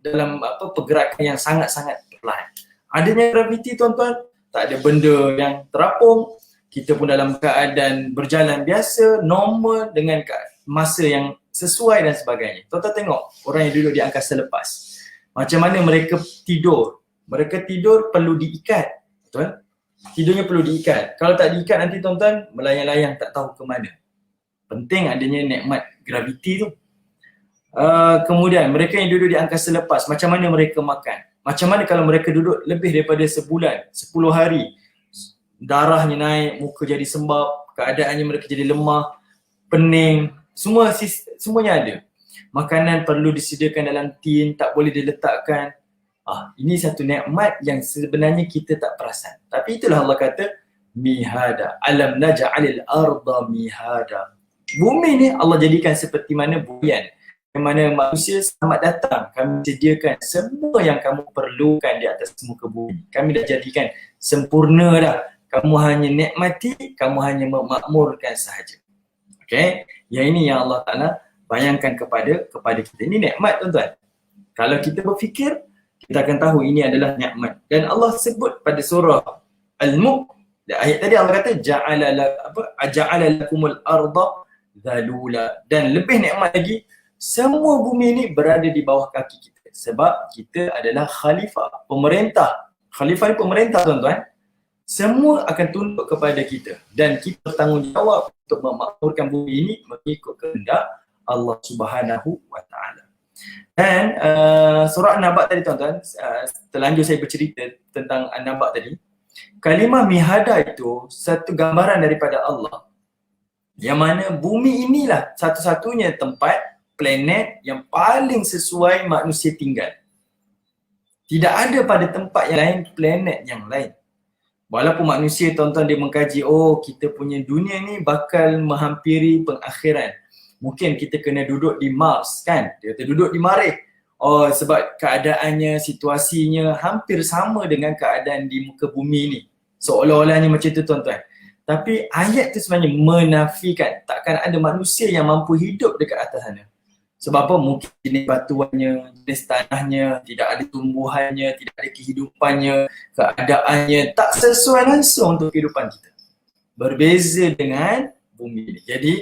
dalam pergerakan yang sangat-sangat perlahan. Adanya graviti tuan-tuan, tak ada benda yang terapung. Kita pun dalam keadaan berjalan biasa, normal dengan masa yang sesuai dan sebagainya. Tuan-tuan tengok orang yang duduk di angkasa lepas. Macam mana mereka tidur. Mereka tidur perlu diikat. Betul? Tidurnya perlu diikat. Kalau tak diikat nanti tuan-tuan melayang-layang tak tahu ke mana. Penting adanya nikmat graviti tu. Kemudian mereka yang duduk di angkasa lepas, macam mana mereka makan? Macam mana kalau mereka duduk lebih daripada sebulan, 10 hari, darahnya naik, muka jadi sembab, keadaannya mereka jadi lemah, pening, semuanya ada. Makanan perlu disediakan dalam tin, tak boleh diletakkan. Ini satu nikmat yang sebenarnya kita tak perasan. Tapi itulah Allah kata mihada. Alam naj'alil arda mihada. Bumi ni Allah jadikan seperti mana buayan. Yang mana manusia selamat datang. Kami sediakan semua yang kamu perlukan di atas muka bumi. Kami dah jadikan sempurna dah. Kamu hanya nikmati, kamu hanya memakmurkan sahaja. Okay? Yang ini yang Allah Ta'ala bayangkan kepada kita. Ini nikmat tuan-tuan. Kalau kita berfikir, kita akan tahu ini adalah nikmat. Dan Allah sebut pada surah Al-Mulk, ayat tadi Allah kata ja'ala lakumul arda zalula. Dan lebih nikmat lagi, semua bumi ini berada di bawah kaki kita. Sebab kita adalah khalifah, pemerintah. Khalifah ni pemerintah tuan-tuan. Semua akan tunduk kepada kita. Dan kita bertanggungjawab untuk memakmurkan bumi ini mengikut kehendak Allah Subhanahu wa Ta'ala. Dan surah An-Naba tadi tuan-tuan, terlanjur saya bercerita tentang An-Naba tadi. Kalimah mihada itu satu gambaran daripada Allah. Yang mana bumi inilah satu-satunya tempat, planet yang paling sesuai manusia tinggal. Tidak ada pada tempat yang lain, planet yang lain. Walaupun manusia tuan-tuan dia mengkaji, kita punya dunia ni bakal menghampiri pengakhiran. Mungkin kita kena duduk di Mars kan, dia kata duduk di Marikh. Sebab keadaannya, situasinya hampir sama dengan keadaan di muka bumi ni. Seolah-olahnya macam tu tuan-tuan. Tapi ayat tu sebenarnya menafikan takkan ada manusia yang mampu hidup dekat atas sana. Sebab apa? Mungkin jenis batuannya, jenis tanahnya, tidak ada tumbuhannya, tidak ada kehidupannya, keadaannya tak sesuai langsung untuk kehidupan kita. Berbeza dengan bumi ini. Jadi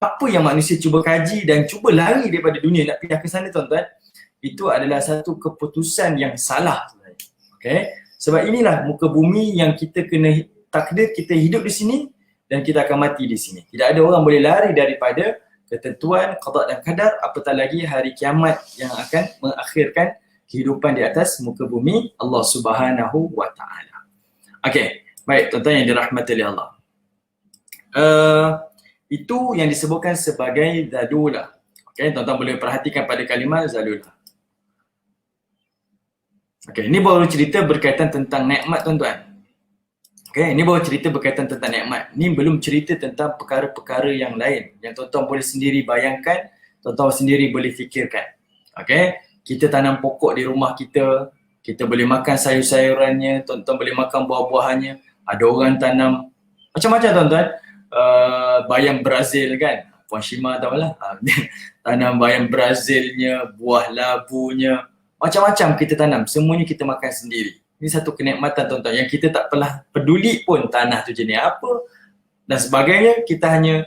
apa yang manusia cuba kaji dan cuba lari daripada dunia nak pindah ke sana tuan-tuan, itu adalah satu keputusan yang salah sebenarnya. Okay? Sebab inilah muka bumi yang kita kena takdir kita hidup di sini dan kita akan mati di sini. Tidak ada orang boleh lari daripada ketentuan qada dan qadar, apatah lagi hari kiamat yang akan mengakhirkan kehidupan di atas muka bumi Allah Subhanahu wa Ta'ala. Okey, baik tuan-tuan yang dirahmati oleh Allah. Itu yang disebutkan sebagai zalula. Okey, tuan-tuan boleh perhatikan pada kalimah zalula. Okey, ini baru cerita berkaitan tentang nikmat tuan-tuan. Okay, ini baru cerita berkaitan tentang nikmat. Ni belum cerita tentang perkara-perkara yang lain yang tuan-tuan boleh sendiri bayangkan, tuan-tuan sendiri boleh fikirkan. Okay, kita tanam pokok di rumah kita, kita boleh makan sayur-sayurannya, tuan-tuan boleh makan buah-buahannya. Ada orang tanam macam-macam tuan-tuan. Bayam Brazil kan, Puan Shima tahulah. Tanam bayam Brazilnya, buah labunya, macam-macam kita tanam, semuanya kita makan sendiri. Ini satu kenikmatan tuan-tuan yang kita tak pernah peduli pun tanah tu jenis apa dan sebagainya. Kita hanya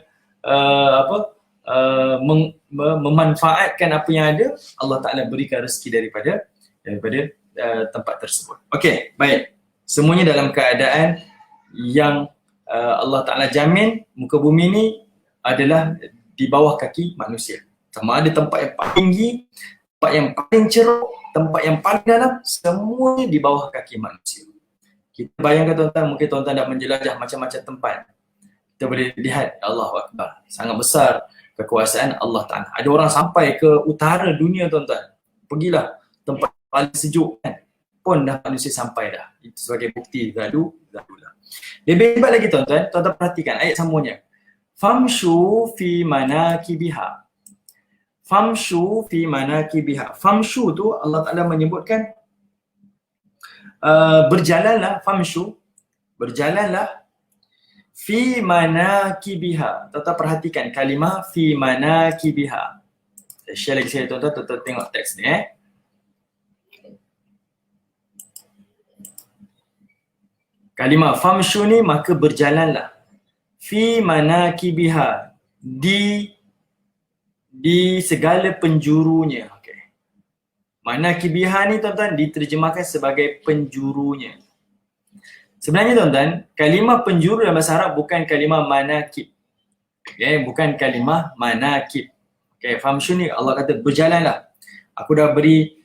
memanfaatkan apa yang ada. Allah Ta'ala berikan rezeki daripada tempat tersebut. Okey, baik. Semuanya dalam keadaan yang Allah Ta'ala jamin muka bumi ni adalah di bawah kaki manusia. Sama ada tempat yang paling tinggi, tempat yang paling ceruk, tempat yang paling dalam, semuanya di bawah kaki manusia. Kita bayangkan tuan-tuan, mungkin tuan-tuan dah menjelajah macam-macam tempat. Kita boleh lihat, Allahu Akbar, sangat besar kekuasaan Allah Ta'ala. Ada orang sampai ke utara dunia tuan-tuan. Pergilah tempat paling sejuk kan, pun dah manusia sampai dah. Itu sebagai bukti zalula. Lebih hebat lagi tuan-tuan, tuan-tuan perhatikan ayat sambungnya. Famshu fi manakibiha. Famshu fi manakibiha. Famshu tu Allah Ta'ala menyebutkan berjalanlah, famshu, berjalanlah Fi manakibiha. Tuan-tuan perhatikan kalimah fi manakibiha. Saya share lagi saya tuan-tuan, tuan-tuan tengok teks ni Kalimah famshu ni maka berjalanlah. Fi manakibiha. Di segala penjurunya. Okay. Manakibiha ni tuan-tuan diterjemahkan sebagai penjurunya. Sebenarnya tuan-tuan, kalimah penjuru dalam bahasa Arab bukan kalimah manakib. Okay, bukan kalimah manakib. Okay, famshu ni Allah kata berjalanlah. Aku dah beri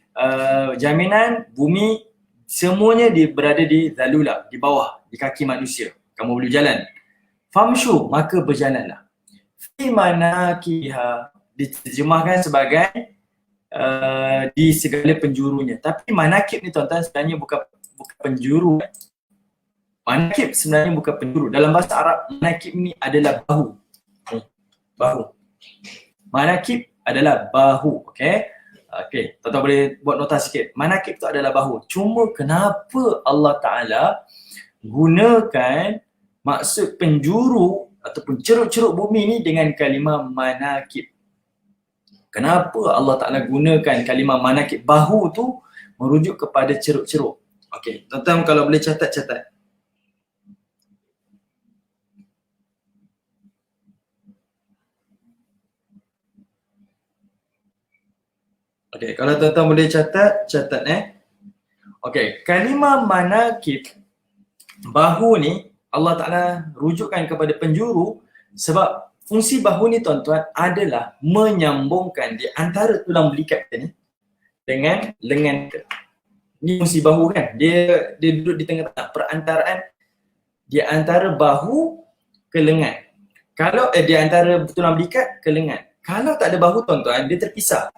jaminan bumi semuanya berada di zalula, di bawah, di kaki manusia. Kamu boleh jalan. Famshu, maka berjalanlah. Fi manakibiha diterjemahkan sebagai di segala penjurunya. Tapi manakib ni tuan-tuan sebenarnya bukan penjuru. Manakib sebenarnya bukan penjuru. Dalam bahasa Arab, manakib ni adalah bahu. Bahu. Manakib adalah bahu. Okay. Okay, tuan-tuan boleh buat nota sikit. Manakib tu adalah bahu. Cuma kenapa Allah Ta'ala gunakan maksud penjuru ataupun ceruk-ceruk bumi ni dengan kalimah manakib? Kenapa Allah Ta'ala gunakan kalimah manakib? Bahu tu merujuk kepada ceruk-ceruk. Okay, tuan-tuan kalau boleh catat. Okay, kalau tuan-tuan boleh catat Okay, kalimah manakib, bahu ni Allah Ta'ala rujukkan kepada penjuru sebab fungsi bahu ni tuan-tuan adalah menyambungkan di antara tulang belikat kita ni dengan lengan kita. Ni fungsi bahu kan, dia duduk di tengah-tengah perantaraan di antara bahu ke lengan. Kalau di antara tulang belikat ke lengan. Kalau tak ada bahu tuan-tuan, dia terpisah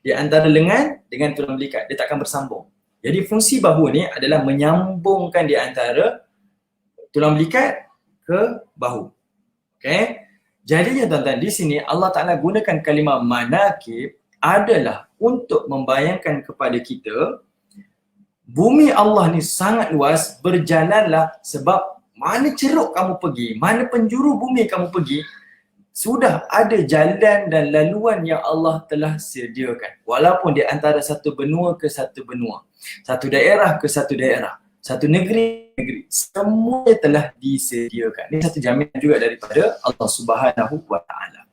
di antara lengan dengan tulang belikat, dia takkan bersambung. Jadi fungsi bahu ni adalah menyambungkan di antara tulang belikat ke bahu. Okay. Jadinya tuan-tuan di sini Allah Ta'ala gunakan kalimah manakib adalah untuk membayangkan kepada kita bumi Allah ni sangat luas, berjalanlah sebab mana ceruk kamu pergi, mana penjuru bumi kamu pergi, sudah ada jalan dan laluan yang Allah telah sediakan. Walaupun di antara satu benua ke satu benua, satu daerah ke satu daerah, satu negeri ke negeri, semuanya telah disediakan. Ini satu jaminan juga daripada Allah Subhanahu wa Ta'ala.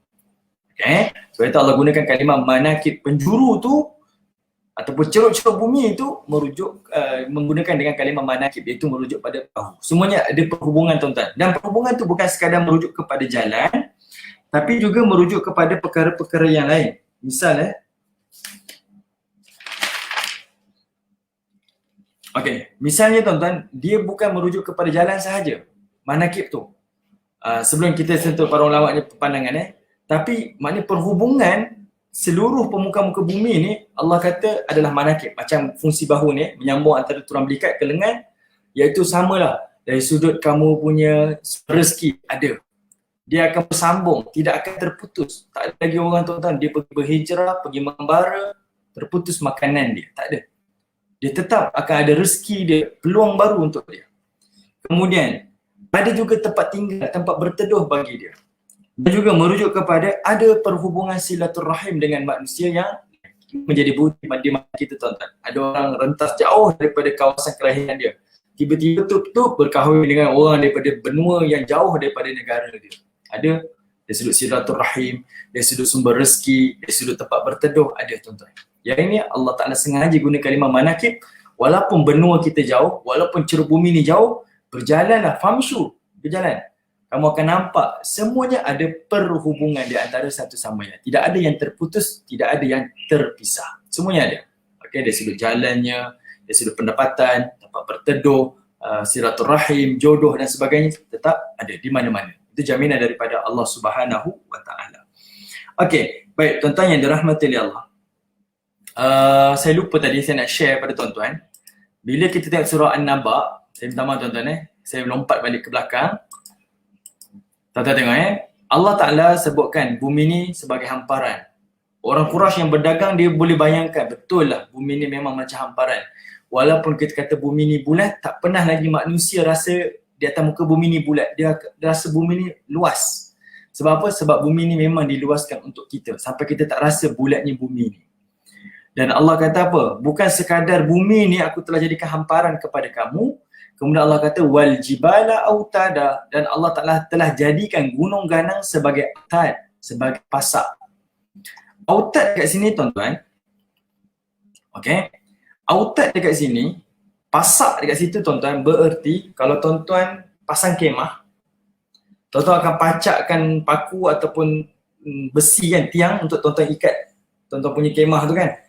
Okay? Sebab itu Allah gunakan kalimah manakib, penjuru tu ataupun ceruk-ceruk bumi itu merujuk menggunakan dengan kalimah manakib, iaitu merujuk pada bahu. Semuanya ada perhubungan tuan-tuan. Dan perhubungan tu bukan sekadar merujuk kepada jalan, tapi juga merujuk kepada perkara-perkara yang lain. Misal misalnya tuan-tuan, dia bukan merujuk kepada jalan sahaja, manakib tu. Sebelum kita sentuh para ulama ni pandangan tapi maknanya perhubungan seluruh pemuka-muka bumi ni Allah kata adalah manakib. Macam fungsi bahu ni menyambung antara tulang belikat ke lengan, iaitu samalah dari sudut kamu punya rezeki ada. Dia akan bersambung, tidak akan terputus. Tak ada lagi orang tuan-tuan, dia pergi berhijrah, pergi mengembara, terputus makanan dia. Tak ada. Dia tetap akan ada rezeki dia, peluang baru untuk dia. Kemudian, ada juga tempat tinggal, tempat berteduh bagi dia. Dan juga merujuk kepada ada perhubungan silaturahim dengan manusia yang menjadi budi di mata kita tuan-tuan. Ada orang rentas jauh daripada kawasan kelahiran dia. Tiba-tiba tup-tup berkahwin dengan orang daripada benua yang jauh daripada negara dia. Ada dari sudut silaturahim, dari sudut sumber rezeki, dari sudut tempat berteduh, ada tuan-tuan. Yang ini Allah Ta'ala sengaja guna kalimah manakib, walaupun benua kita jauh, walaupun ceruk bumi ni jauh, berjalanlah, famshu, berjalan. Kamu akan nampak semuanya ada perhubungan di antara satu sama lain. Tidak ada yang terputus, tidak ada yang terpisah. Semuanya ada. Okay, dari sudut jalannya, dari sudut pendapatan, tempat berteduh, silaturahim, jodoh dan sebagainya, tetap ada di mana-mana. Itu jaminan daripada Allah Subhanahu wa Ta'ala. Okey, baik tuan-tuan yang dirahmati oleh Allah. Saya lupa tadi saya nak share pada tuan-tuan. Bila kita tengok surah An-Naba, saya minta maaf tuan-tuan saya lompat balik ke belakang. Tuan-tuan tengok Allah Ta'ala sebutkan bumi ni sebagai hamparan. Orang Quraisy yang berdagang dia boleh bayangkan, betul lah bumi ni memang macam hamparan. Walaupun kita kata bumi ni bulat, tak pernah lagi manusia rasa di atas muka bumi ni bulat. Dia rasa bumi ni luas. Sebab apa? Sebab bumi ni memang diluaskan untuk kita sampai kita tak rasa bulatnya bumi ni. Dan Allah kata apa? Bukan sekadar bumi ni aku telah jadikan hamparan kepada kamu. Kemudian Allah kata wal jibala autada, dan Allah Taala telah jadikan gunung ganang sebagai autad, sebagai pasak. Autad dekat sini tuan-tuan. Okey. Autad dekat sini, pasak dekat situ tuan-tuan bererti kalau tuan-tuan pasang kemah, tuan-tuan akan pacakkan paku ataupun besi kan, tiang untuk tuan-tuan ikat tuan-tuan punya kemah tu kan.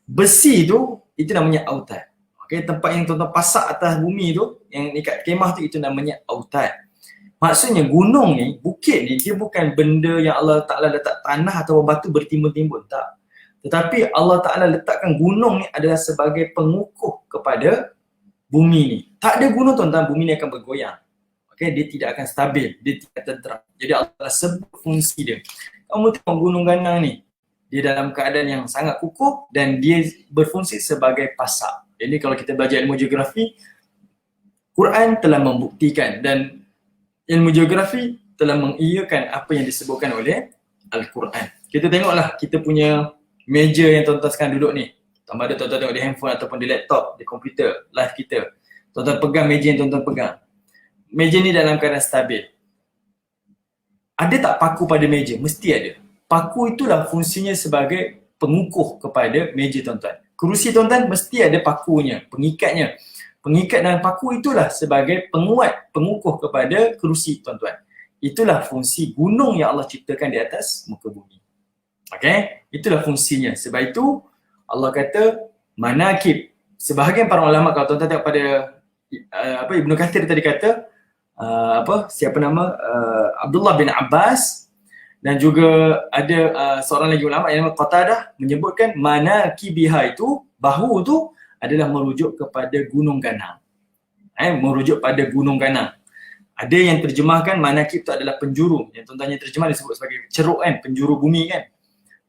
Besi tu, itu namanya autad. Okay, tempat yang tuan-tuan pasak atas bumi tu, yang ikat kemah tu, itu namanya autad. Maksudnya gunung ni, bukit ni, dia bukan benda yang Allah Ta'ala letak tanah atau batu bertimbun-timbun, tak. Tetapi Allah Ta'ala letakkan gunung ni adalah sebagai pengukuh kepada bumi ni. Tak ada gunung tuan-tuan, bumi ni akan bergoyang. Okay, dia tidak akan stabil, dia tidak tenteram. Jadi Allah sebut fungsi dia. Kamu tengok gunung ganang ni, dia dalam keadaan yang sangat kukuh dan dia berfungsi sebagai pasak. Jadi kalau kita belajar ilmu geografi, Quran telah membuktikan dan ilmu geografi telah mengiyakan apa yang disebutkan oleh Al-Quran. Kita tengoklah kita punya meja yang tuan-tuan sekarang duduk ni. Tambah ada tuan-tuan tengok di handphone ataupun di laptop, di komputer, live kita. Tuan-tuan pegang meja yang tuan-tuan pegang. Meja ni dalam keadaan stabil. Ada tak paku pada meja? Mesti ada. Paku itulah fungsinya sebagai pengukuh kepada meja tuan-tuan. Kerusi tuan-tuan mesti ada pakunya, pengikatnya. Pengikat dan paku itulah sebagai penguat, pengukuh kepada kerusi tuan-tuan. Itulah fungsi gunung yang Allah ciptakan di atas muka bumi. Okay? Itulah fungsinya. Sebab itu Allah kata manakib. Sebahagian para ulama, kalau tuan-tuan tengok pada Ibnu Katsir tadi kata Abdullah bin Abbas, dan juga ada seorang lagi ulama yang nama Qatadah menyebutkan manakibiha itu, bahu tu adalah merujuk kepada gunung ganang. Merujuk pada gunung ganang. Ada yang terjemahkan manakib itu adalah penjuru. Yang tuan-tuan terjemah disebut sebagai ceruk kan, penjuru bumi kan.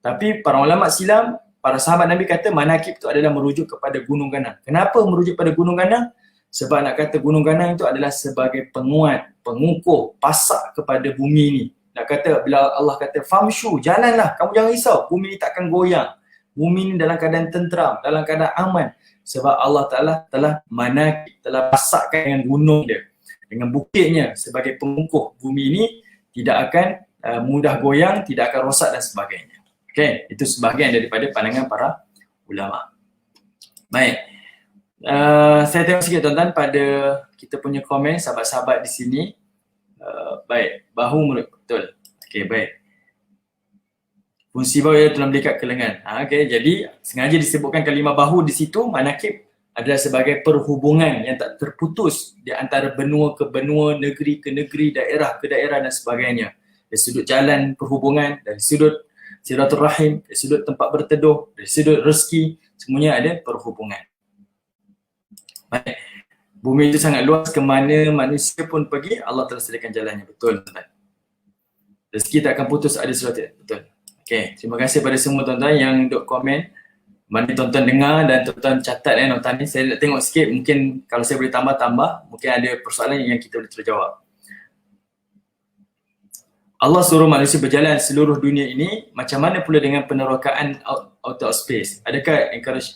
Tapi para ulama silam, para sahabat Nabi kata manakib itu adalah merujuk kepada gunung ganang. Kenapa merujuk pada gunung ganang? Sebab nak kata gunung ganang itu adalah sebagai penguat, pengukuh, pasak kepada bumi ni. Nak kata bila Allah kata famshu, jalanlah, kamu jangan risau, bumi ni takkan goyang. Bumi ni dalam keadaan tenteram, dalam keadaan aman. Sebab Allah Ta'ala telah manakib, telah pasakkan dengan gunung dia, dengan bukitnya sebagai pengukuh bumi ni tidak akan mudah goyang, tidak akan rosak dan sebagainya. Okay, itu sebahagian daripada pandangan para ulama. Baik, saya tengok sikit tuan-tuan pada kita punya komen sahabat-sahabat di sini. Baik, bahu mulut, betul. Okay, baik. Fungsi bahu ialah dalam dekat ke lengan. Okay, jadi sengaja disebutkan kalimah bahu di situ, manakib adalah sebagai perhubungan yang tak terputus di antara benua ke benua, negeri ke negeri, daerah ke daerah dan sebagainya. Dari sudut jalan perhubungan, dari sudut silaturahim, dari sudut tempat berteduh, dari sudut rezeki, semuanya ada perhubungan. Baik. Bumi itu sangat luas, ke mana manusia pun pergi, Allah telah sediakan jalannya. Betul tuan-tuan. Rezeki tak akan putus, ada sesuatu. Betul. Okay, terima kasih pada semua tuan-tuan yang duk komen. Mana tuan-tuan dengar dan tuan-tuan catat notan ni. Saya nak tengok sikit, mungkin kalau saya boleh tambah-tambah, mungkin ada persoalan yang kita boleh terjawab. Allah suruh manusia berjalan seluruh dunia ini, macam mana pula dengan penerokaan out of space? Adakah encourage?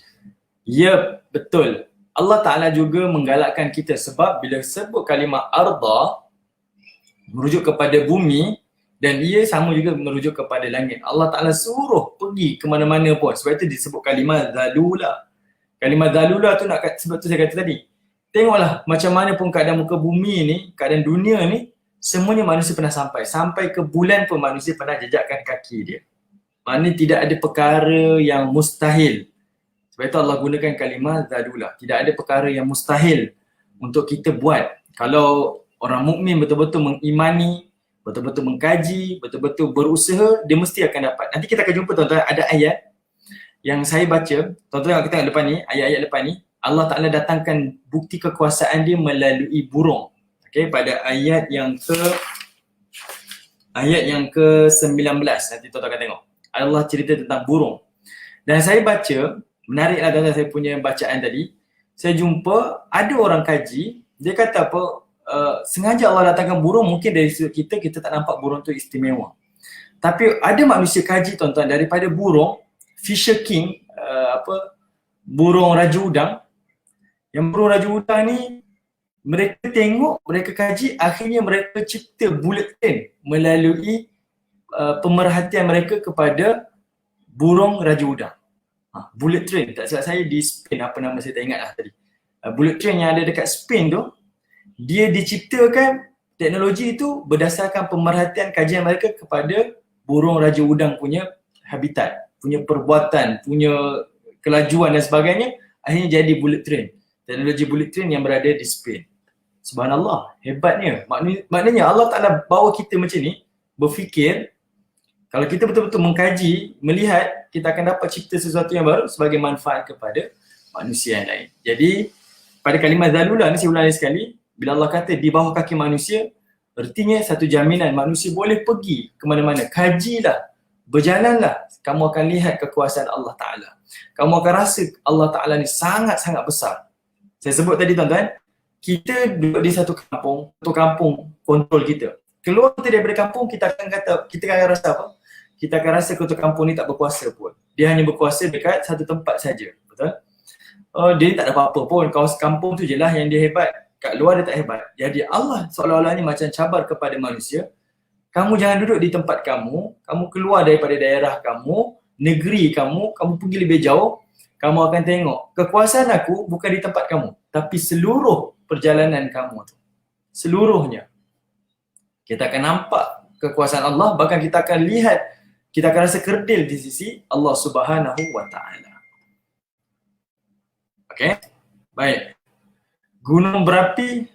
Ya, betul. Allah Ta'ala juga menggalakkan kita sebab bila sebut kalimah arda merujuk kepada bumi dan ia sama juga merujuk kepada langit. Allah Ta'ala suruh pergi ke mana-mana pun. Sebab itu disebut kalimah zalula. Kalimah zalula tu nak sebab tu saya kata tadi. Tengoklah macam mana pun keadaan muka bumi ni, keadaan dunia ni, semuanya manusia pernah sampai. Sampai ke bulan pun manusia pernah jejakkan kaki dia. Maknanya tidak ada perkara yang mustahil. Sebab itu Allah gunakan kalimah zalula. Tidak ada perkara yang mustahil untuk kita buat. Kalau orang mukmin betul-betul mengimani, betul-betul mengkaji, betul-betul berusaha, dia mesti akan dapat. Nanti kita akan jumpa tuan-tuan, ada ayat yang saya baca, tuan-tuan kita tengok depan ni, ayat-ayat depan ni, Allah Ta'ala datangkan bukti kekuasaan dia melalui burung. Okay, pada ayat yang ke-19, nanti tuan-tuan akan tengok. Allah cerita tentang burung. Dan saya baca, menariklah tuan-tuan saya punya bacaan tadi, saya jumpa ada orang kaji, dia kata apa, sengaja Allah datangkan burung, mungkin dari sudut kita tak nampak burung tu istimewa. Tapi ada manusia kaji tuan-tuan, daripada burung Fisher King, burung raja udang. Yang burung raja udang ni mereka tengok, mereka kaji, akhirnya mereka cipta bullet train melalui pemerhatian mereka kepada burung raja udang. Bullet train, tak silap saya di Spain, apa nama saya tak ingat lah tadi. Bullet train yang ada dekat Spain tu, dia diciptakan, teknologi itu berdasarkan pemerhatian kajian mereka kepada burung raja udang punya habitat, punya perbuatan, punya kelajuan dan sebagainya. Akhirnya jadi bullet train, teknologi bullet train yang berada di Spain. Subhanallah, hebatnya. Maknanya Allah Ta'ala bawa kita macam ni, berfikir, kalau kita betul-betul mengkaji, melihat, kita akan dapat cipta sesuatu yang baru sebagai manfaat kepada manusia yang lain. Jadi, pada kalimah zalula ni saya ulangi sekali, bila Allah kata di bawah kaki manusia, artinya satu jaminan manusia boleh pergi ke mana-mana. Kajilah, berjalanlah, kamu akan lihat kekuasaan Allah Ta'ala. Kamu akan rasa Allah Ta'ala ni sangat-sangat besar. Saya sebut tadi tuan-tuan, kita duduk di satu kampung kontrol kita. Keluar kita daripada kampung, kita akan rasa apa? Kita akan rasa ketua kampung ni tak berkuasa pun. Dia hanya berkuasa dekat satu tempat saja. Betul? Dia tak ada apa-apa pun. Kawasan kampung tu je lah yang dia hebat. Kat luar dia tak hebat. Jadi Allah seolah-olahnya macam cabar kepada manusia. Kamu jangan duduk di tempat kamu. Kamu keluar daripada daerah kamu, negeri kamu pergi lebih jauh. Kamu akan tengok kekuasaan aku bukan di tempat kamu, tapi seluruh perjalanan kamu tu. Seluruhnya. Kita akan nampak kekuasaan Allah, bahkan kita akan lihat, kita akan rasa kerdil di sisi Allah Subhanahu wa Ta'ala. Okey? Baik. Gunung berapi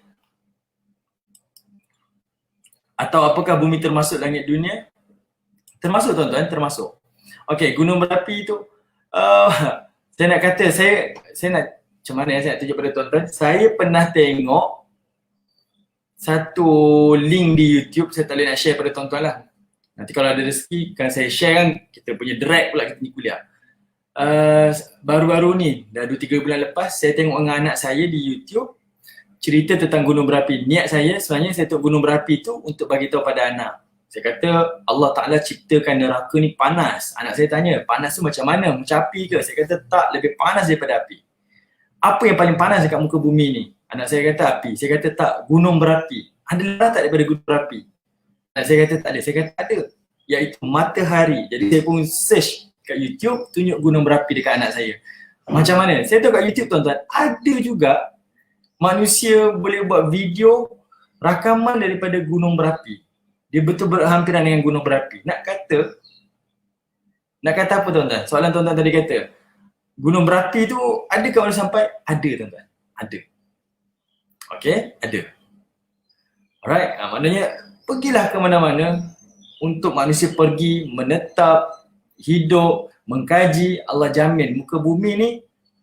atau apakah bumi termasuk langit dunia? Termasuk tuan-tuan, termasuk. Okey, gunung berapi itu saya nak kata, saya nak, macam mana saya nak tunjuk pada tuan-tuan, saya pernah tengok satu link di YouTube, saya tak boleh nak share pada tuan-tuan lah. Nanti kalau ada rezeki, kan saya share kan, kita punya drag pula kita ni kuliah. Baru-baru ni, dah 2-3 bulan lepas, saya tengok dengan anak saya di YouTube, cerita tentang gunung berapi. Niat saya sebenarnya saya tengok gunung berapi tu untuk bagi tahu pada anak. Saya kata Allah Ta'ala ciptakan neraka ni panas. Anak saya tanya, panas tu macam mana? Macam api ke? Saya kata tak, lebih panas daripada api. Apa yang paling panas dekat muka bumi ni? Anak saya kata api. Saya kata tak, gunung berapi. Adalah tak daripada gunung berapi? Anak saya kata tak ada. Saya kata ada. Iaitu matahari. Jadi saya pun search kat YouTube, tunjuk gunung berapi dekat anak saya. Macam mana? Saya tahu kat YouTube tuan-tuan, ada juga manusia boleh buat video rakaman daripada gunung berapi. Dia betul berhampiran dengan gunung berapi. Nak kata apa tuan-tuan? Soalan tuan-tuan tadi kata, gunung berapi tu ada ke mana sampai? Ada tuan-tuan. Ada. Okey, ada. Alright, maknanya pergilah ke mana-mana untuk manusia pergi, menetap, hidup, mengkaji. Allah jamin muka bumi ni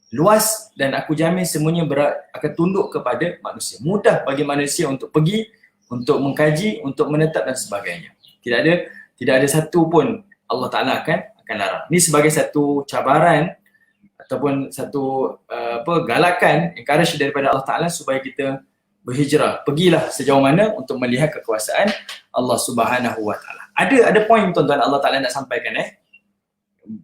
luas dan aku jamin semuanya akan tunduk kepada manusia. Mudah bagi manusia untuk pergi, untuk mengkaji, untuk menetap dan sebagainya. Tidak ada satu pun Allah Ta'ala akan larang. Ini sebagai satu cabaran ataupun satu galakan, encourage daripada Allah Ta'ala supaya kita berhijrah. Pergilah sejauh mana untuk melihat kekuasaan Allah Subhanahu wa Ta'ala. Ada poin tuan-tuan Allah Ta'ala nak sampaikan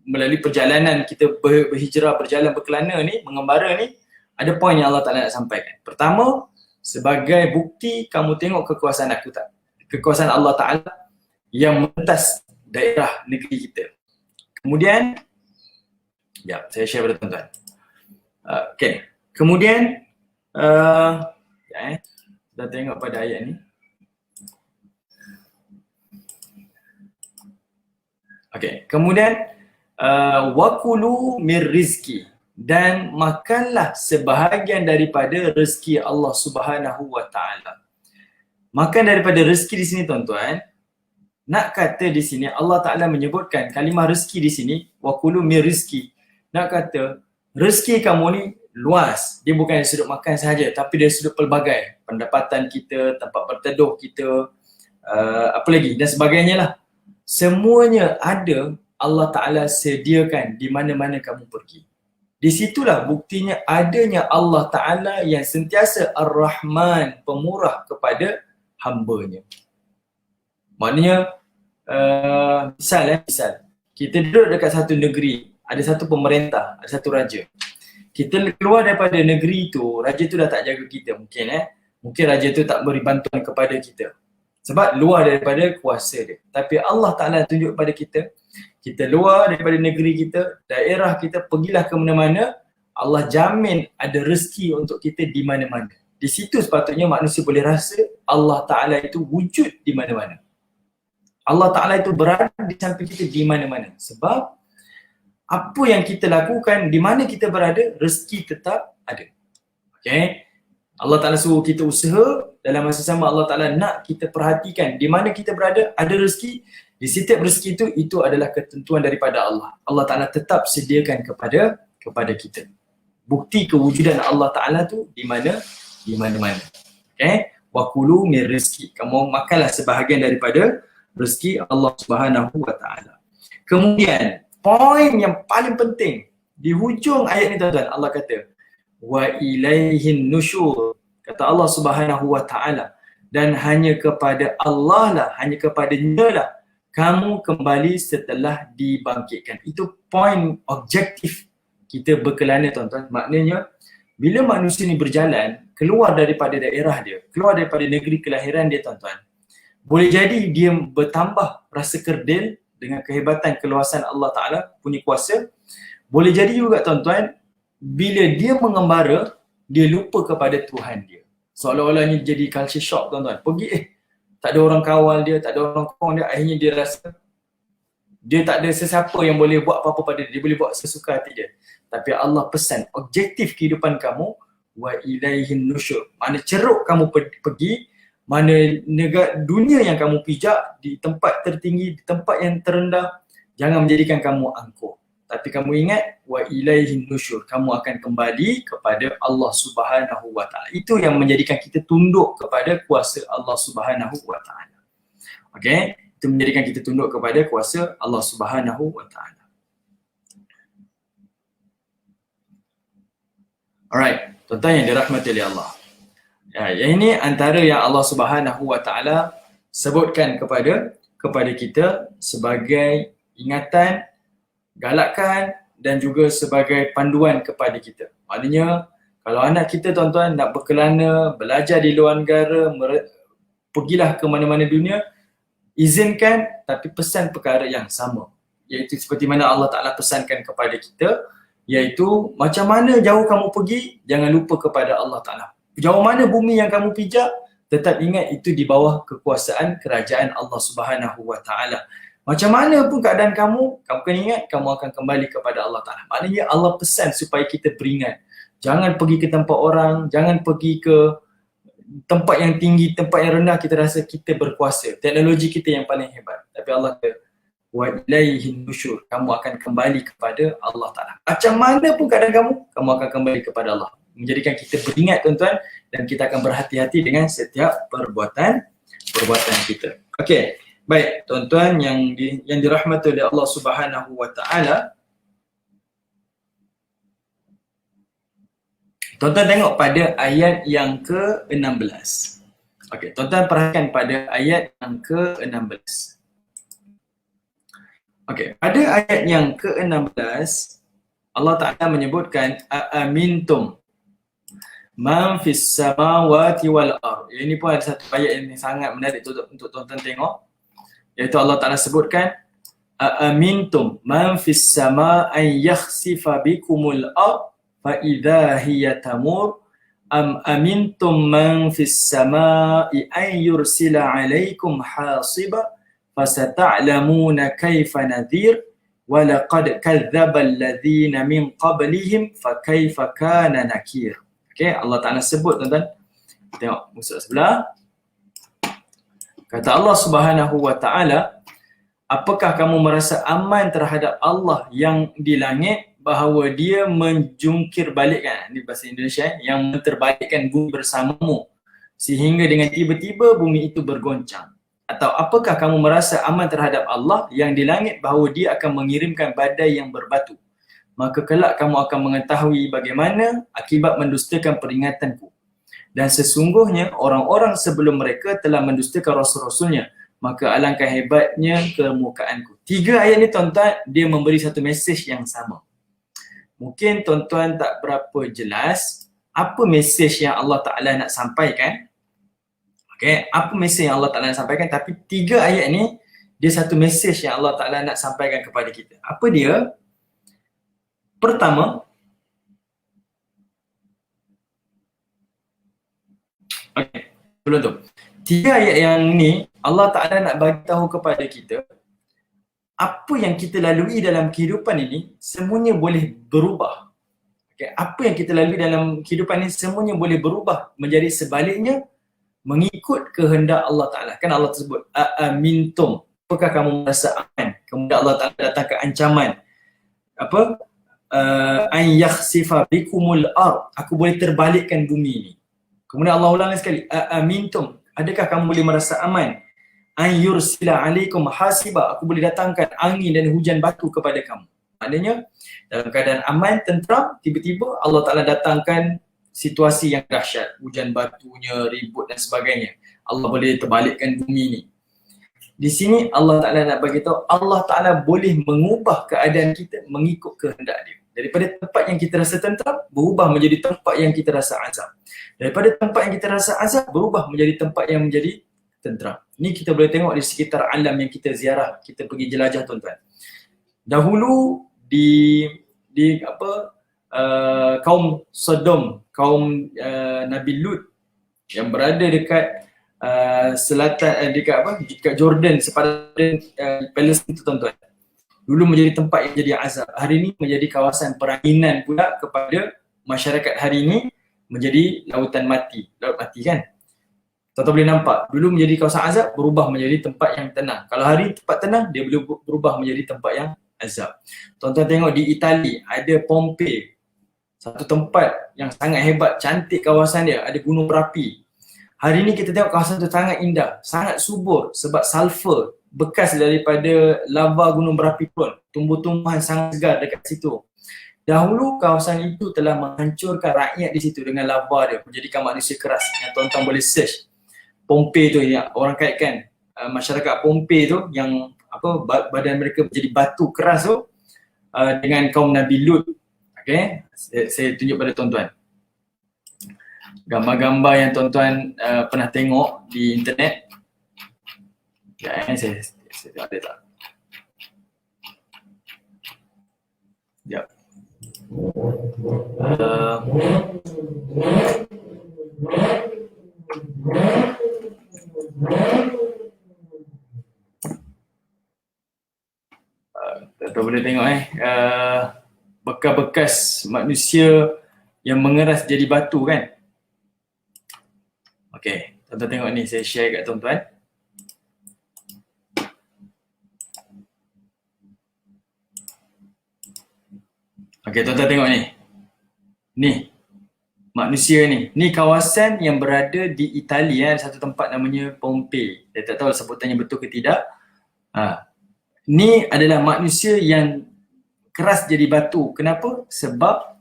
melalui perjalanan kita berhijrah, berjalan berkelana ni, mengembara ni, ada poin yang Allah Ta'ala nak sampaikan. Pertama, sebagai bukti kamu tengok kekuasaan aku tak? Kekuasaan Allah Ta'ala yang mentas daerah negeri kita. Kemudian, saya share pada tuan-tuan. Okay. Kemudian, dah tengok pada ayat ni. Okay. Kemudian, wakulu mir rizki, dan makanlah sebahagian daripada rezeki Allah Subhanahu wa Ta'ala. Makan daripada rezeki di sini tuan-tuan, nak kata di sini Allah Ta'ala menyebutkan kalimah rezeki di sini, wakulu mir rizki. Nak kata rezeki kamu ni luas. Dia bukan dari sudut makan sahaja, tapi dari sudut pelbagai. Pendapatan kita, tempat berteduh kita, apa lagi dan sebagainya lah. Semuanya ada, Allah Ta'ala sediakan di mana-mana kamu pergi. Di situlah buktinya adanya Allah Ta'ala yang sentiasa Ar-Rahman, pemurah kepada hambanya. Maknanya, misal, kita duduk dekat satu negeri, ada satu pemerintah, ada satu raja. Kita keluar daripada negeri itu, raja tu dah tak jaga kita mungkin Mungkin raja tu tak beri bantuan kepada kita. Sebab luar daripada kuasa dia. Tapi Allah Ta'ala tunjuk kepada kita, kita luar daripada negeri kita, daerah kita, pergilah ke mana-mana, Allah jamin ada rezeki untuk kita di mana-mana. Di situ sepatutnya manusia boleh rasa Allah Ta'ala itu wujud di mana-mana. Allah Ta'ala itu berada di samping kita di mana-mana. Sebab apa yang kita lakukan, di mana kita berada, rezeki tetap ada. Okay? Allah Ta'ala suruh kita usaha, dalam masa sama Allah Ta'ala nak kita perhatikan di mana kita berada, ada rezeki. Di setiap rezeki itu adalah ketentuan daripada Allah. Allah Ta'ala tetap sediakan kepada kita. Bukti kewujudan Allah Ta'ala tu di mana? Di mana-mana. Okay? Wa kulu min rizki. Kamu makanlah sebahagian daripada rezeki Allah Subhanahu wa Ta'ala. Kemudian, poin yang paling penting di hujung ayat ni tuan-tuan, Allah kata wa ilaihin nusyur, kata Allah Subhanahu wa Ta'ala, dan hanya kepada Allah lah, hanya kepadanya lah kamu kembali setelah dibangkitkan. Itu poin objektif kita berkelana tuan-tuan. Maknanya bila manusia ni berjalan keluar daripada daerah dia, keluar daripada negeri kelahiran dia tuan-tuan, boleh jadi dia bertambah rasa kerdil dengan kehebatan keluasan Allah Ta'ala punya kuasa. Boleh jadi juga tuan-tuan, bila dia mengembara, dia lupa kepada Tuhan dia. Seolah-olahnya jadi culture shock tuan-tuan. Pergi tak ada orang kawal dia, tak ada orang kawan dia, akhirnya dia rasa dia tak ada sesiapa yang boleh buat apa-apa pada dia, dia boleh buat sesuka hati dia. Tapi Allah pesan, objektif kehidupan kamu, wa ilaihin nusyur. Mana ceruk kamu pergi, mana negara dunia yang kamu pijak, di tempat tertinggi, di tempat yang terendah, jangan menjadikan kamu angkuh. Tapi kamu ingat, wa ilaihin nusyur, kamu akan kembali kepada Allah Subhanahu wa Ta'ala. Itu yang menjadikan kita tunduk kepada kuasa Allah Subhanahu wa Ta'ala. Okay? Itu menjadikan kita tunduk kepada kuasa Allah Subhanahu wa Ta'ala. Alright, tuan-tuan yang dirahmati oleh Allah. Yang ini antara yang Allah Subhanahu wa Ta'ala sebutkan kepada kita sebagai ingatan, galakan dan juga sebagai panduan kepada kita. Maknanya kalau anak kita tuan-tuan nak berkelana, belajar di luar negara, pergilah ke mana-mana dunia, izinkan, tapi pesan perkara yang sama. Iaitu seperti mana Allah Ta'ala pesankan kepada kita, iaitu macam mana jauh kamu pergi, jangan lupa kepada Allah Ta'ala. Jauh mana bumi yang kamu pijak, tetap ingat itu di bawah kekuasaan kerajaan Allah Subhanahu wa Ta'ala. Macam mana pun keadaan kamu kena ingat kamu akan kembali kepada Allah Ta'ala. Maknanya Allah pesan supaya kita beringat. Jangan pergi ke tempat orang, jangan pergi ke tempat yang tinggi, tempat yang rendah kita rasa kita berkuasa. Teknologi kita yang paling hebat. Tapi Allah kata, wa ilaihin nusyur, kamu akan kembali kepada Allah Ta'ala. Macam mana pun keadaan kamu akan kembali kepada Allah. Menjadikan kita beringat tuan-tuan, dan kita akan berhati-hati dengan setiap perbuatan kita. Okey. Baik, tuan-tuan yang dirahmati oleh Allah Subhanahu wa Ta'ala. Tuan-tuan tengok pada ayat yang ke-16. Okey, tuan-tuan perhatikan pada ayat yang ke-16. Okey, pada ayat yang ke-16 Allah Ta'ala menyebutkan amintum man fis samawati wal ardh. Ini pun ada satu ayat yang sangat menarik untuk tuan-tuan tengok. Iaitu Allah Ta'ala sebutkan amintum man fis sama' an yakhsifa bikumul ard fa idza hiya tamur am amintum man fis sama'i an yursila 'alaikum hasiba fasata'lamuna kaifa nadhir wa laqad kadzdzaba alladhina min qablihim fa kaifa kana nakir. Okey, Allah Ta'ala sebut tuan-tuan. Tengok muka sebelah. Kata Allah Subhanahu wa Ta'ala, apakah kamu merasa aman terhadap Allah yang di langit bahawa dia menjungkir balikkan, ini bahasa Indonesia, yang menterbalikkan bumi bersamamu sehingga dengan tiba-tiba bumi itu bergoncang? Atau apakah kamu merasa aman terhadap Allah yang di langit bahawa dia akan mengirimkan badai yang berbatu maka kelak kamu akan mengetahui bagaimana akibat mendustakan peringatanku. Dan sesungguhnya orang-orang sebelum mereka telah mendustakan rasul-rasulnya, maka alangkah hebatnya kemukaanku. 3 ayat ni tuan-tuan, dia memberi satu mesej yang sama. Mungkin tuan-tuan tak berapa jelas apa mesej yang Allah Ta'ala nak sampaikan. Okay, apa mesej yang Allah Ta'ala nak sampaikan, tapi 3 ayat ni dia satu mesej yang Allah Ta'ala nak sampaikan kepada kita. Apa dia? Pertama, okay, sebelum tu, 3 ayat yang ni Allah Ta'ala nak bagi tahu kepada kita apa yang kita lalui dalam kehidupan ini semuanya boleh berubah. Okay, apa yang kita lalui dalam kehidupan ini semuanya boleh berubah menjadi sebaliknya mengikut kehendak Allah Ta'ala. Kan Allah tersebut, aamintum, apakah kamu merasa aman? Kemudian Allah Ta'ala datangkan ancaman. Apa? An yakhsifa bikumul ard, aku boleh terbalikkan bumi ini. Kemudian Allah ulang sekali, aamintum, adakah kamu boleh merasa aman? An yursila alaikum hasiba, aku boleh datangkan angin dan hujan batu kepada kamu. Maknanya dalam keadaan aman, tentram, tiba-tiba Allah Ta'ala datangkan situasi yang dahsyat, hujan batunya, ribut dan sebagainya. Allah boleh terbalikkan bumi ini. Di sini Allah Ta'ala nak bagi tahu Allah Ta'ala boleh mengubah keadaan kita mengikut kehendak dia. Daripada tempat yang kita rasa tentram, berubah menjadi tempat yang kita rasa azab. Daripada tempat yang kita rasa azab, berubah menjadi tempat yang menjadi tentram. Ini kita boleh tengok di sekitar alam yang kita ziarah, kita pergi jelajah tuan-tuan. Dahulu di kaum Sodom, kaum Nabi Lut yang berada dekat selatan dekat Jordan, sepadan Palestin tu tuan-tuan. Dulu menjadi tempat yang jadi azab. Hari ini menjadi kawasan peranginan pula kepada masyarakat hari ini, menjadi lautan mati. Laut mati kan? Tuan-tuan boleh nampak, dulu menjadi kawasan azab, berubah menjadi tempat yang tenang. Kalau hari tempat tenang, dia boleh berubah menjadi tempat yang azab. Tuan-tuan tengok di Itali, ada Pompei, satu tempat yang sangat hebat, cantik kawasan dia, ada gunung berapi. Hari ini kita tengok kawasan tu sangat indah, sangat subur sebab sulfur bekas daripada lava gunung berapi pun. Tumbuh-tumbuhan sangat segar dekat situ. Dahulu kawasan itu telah menghancurkan rakyat di situ dengan lava dia, menjadikan manusia keras. Yang tuan-tuan boleh search Pompei tu, yang orang kaitkan masyarakat Pompei tu yang badan mereka menjadi batu keras tu dengan kaum Nabi Lut. Okay, saya tunjuk pada tuan-tuan gambar-gambar yang tuan-tuan pernah tengok di internet. Ya, saya ada tak? Ya. Tuan-tuan boleh tengok bekas-bekas manusia yang mengeras jadi batu kan. Okey, tuan-tuan tengok ni, saya share kat tuan-tuan. Okey, tuan-tuan tengok ni. Ni manusia ni. Ni kawasan yang berada di Italia, satu tempat namanya Pompei. Saya tak tahu sebutannya betul ke tidak. Ni adalah manusia yang keras jadi batu. Kenapa? Sebab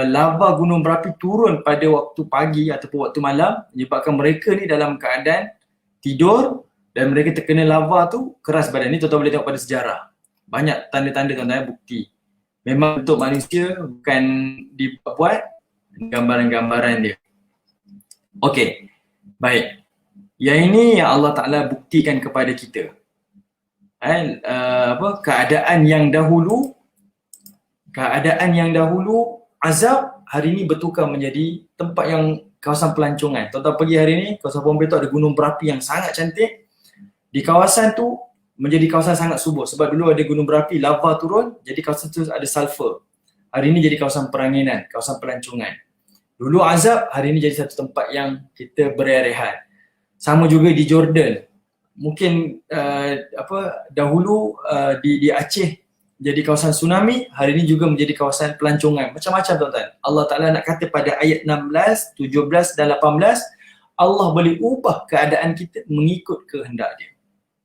lava gunung berapi turun pada waktu pagi ataupun waktu malam, menyebabkan mereka ni dalam keadaan tidur dan mereka terkena lava tu keras badan. Ni tuan-tuan boleh tengok pada sejarah. Banyak tanda-tanda tuan-tuan, bukti. Memang bentuk manusia, bukan dibuat gambaran-gambaran dia. Okey, baik. Yang ini yang Allah Ta'ala buktikan kepada kita. Keadaan yang dahulu azab, hari ini bertukar menjadi tempat yang kawasan pelancongan. Tuan-tuan pergi hari ini, kawasan Pompei tu ada gunung berapi yang sangat cantik. Di kawasan tu menjadi kawasan sangat subur sebab dulu ada gunung berapi, lava turun, jadi kawasan tu ada sulfur. Hari ini jadi kawasan peranginan, kawasan pelancongan. Dulu azab, hari ini jadi satu tempat yang kita berehat. Sama juga di Jordan. Mungkin dahulu di Aceh jadi kawasan tsunami, hari ini juga menjadi kawasan pelancongan. Macam-macam tuan-tuan. Allah Ta'ala nak kata pada ayat 16, 17 dan 18, Allah boleh ubah keadaan kita mengikut kehendak dia.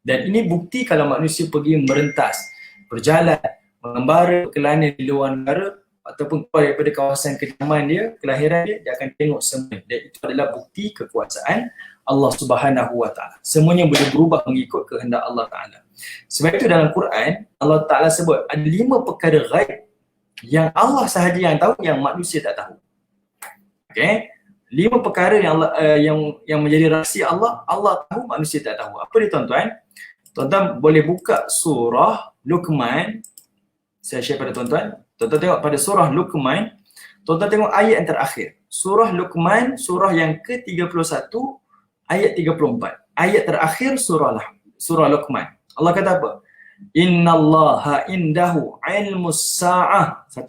Dan ini bukti kalau manusia pergi merentas, berjalan, mengembara kelana di luar negara ataupun keluar daripada kawasan kediaman dia, kelahiran dia, dia akan tengok semua. Dan itu adalah bukti kekuasaan Allah Subhanahu Wa Taala. Semuanya boleh berubah mengikut kehendak Allah Taala. Sebab itu dalam Quran Allah Taala sebut ada 5 perkara ghaib yang Allah sahaja yang tahu, yang manusia tak tahu. Okey, 5 perkara yang Allah, yang menjadi rahsia Allah, Allah tahu, manusia tak tahu. Apa dia tuan-tuan? Tuan-tuan boleh buka surah Luqman. Saya share pada tuan-tuan. Tuan-tuan tengok pada surah Luqman. Tuan-tuan tengok ayat yang terakhir. Surah Luqman, surah yang ke-31, ayat 34. Ayat terakhir surah Luqman. Allah kata apa? Innallaha indahu ilmus sa'ah. 1.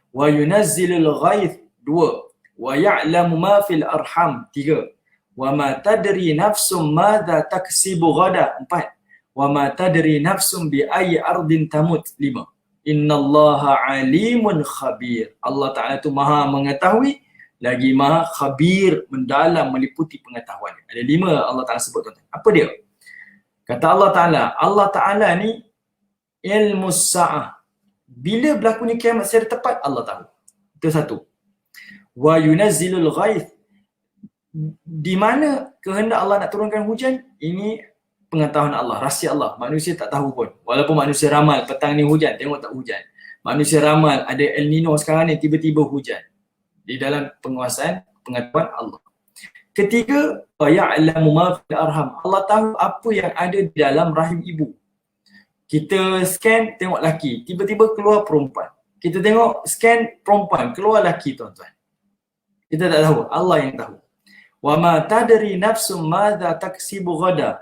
Wa yunazzilul ghaith. 2. Wa ya'lamu ma fil arham. 3. Wa ma tadri nafsum madza taksibu ghada. 4. Wa ma tadri nafsum bi ayyi ardin tamut. 5. Innallaha alimun khabir. Allah Ta'ala tu maha mengetahui, lagi maha khabir, mendalam, meliputi pengetahuan. Ada 5 Allah Ta'ala sebut, tuan-tuan. Apa dia? Kata Allah Ta'ala ni ilmu sa'ah. Bila berlakunya kiamat secara tepat, Allah tahu. Itu 1. Wa yunazzilul ghaith. Di mana kehendak Allah nak turunkan hujan, ini pengetahuan Allah, rahsia Allah. Manusia tak tahu pun. Walaupun manusia ramal, petang ni hujan, tengok tak hujan. Manusia ramal, ada El Nino sekarang ni, tiba-tiba hujan. Di dalam penguasaan, pengetahuan Allah. Ketiga, ya'lamu ma fil arham. Allah tahu apa yang ada di dalam rahim ibu. Kita scan, tengok laki, tiba-tiba keluar perempuan. Kita tengok, scan perempuan, keluar laki, tuan-tuan. Kita tak tahu, Allah yang tahu. Wa ma tadri nafsum madza taksibu ghada.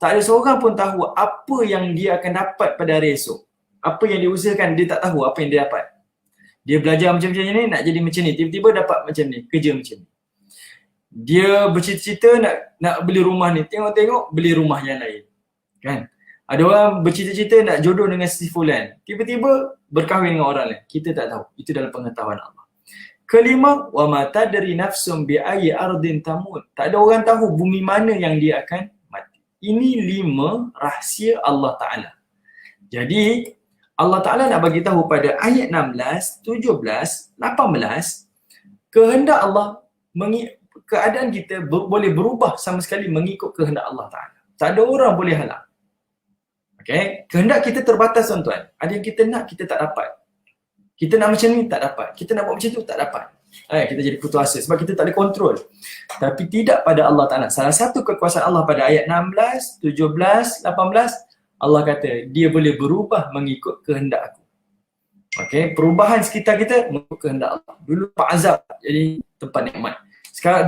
Tak ada seorang pun tahu apa yang dia akan dapat pada hari esok. Apa yang dia usahakan, dia tak tahu apa yang dia dapat. Dia belajar macam-macam ni, nak jadi macam ni. Tiba-tiba dapat macam ni, kerja macam ni. Dia bercita-cita nak beli rumah ni. Tengok-tengok, beli rumah yang lain. Kan? Ada orang bercita-cita nak jodoh dengan si fulan. Tiba-tiba berkahwin dengan orang lain. Kita tak tahu. Itu dalam pengetahuan Allah. Kelima, wa ma tadri nafsum bi ayyi ardin tamut. Tak ada orang tahu bumi mana yang dia akan mati. Ini 5 rahsia Allah Ta'ala. Jadi, Allah Ta'ala nak bagi tahu pada ayat 16, 17, 18, kehendak Allah, keadaan kita boleh berubah sama sekali mengikut kehendak Allah Ta'ala. Tak ada orang boleh halang. Okay? Kehendak kita terbatas, tuan-tuan. Ada yang kita nak, kita tak dapat. Kita nak macam ni, tak dapat. Kita nak buat macam tu, tak dapat. Kita jadi putus asa sebab kita tak ada kontrol. Tapi tidak pada Allah Ta'ala. Salah satu kekuasaan Allah pada ayat 16, 17, 18, Allah kata, dia boleh berubah mengikut kehendak aku. Okay? Perubahan sekitar kita mengikut kehendak Allah. Dulu tempat azab jadi tempat nikmat. Sekarang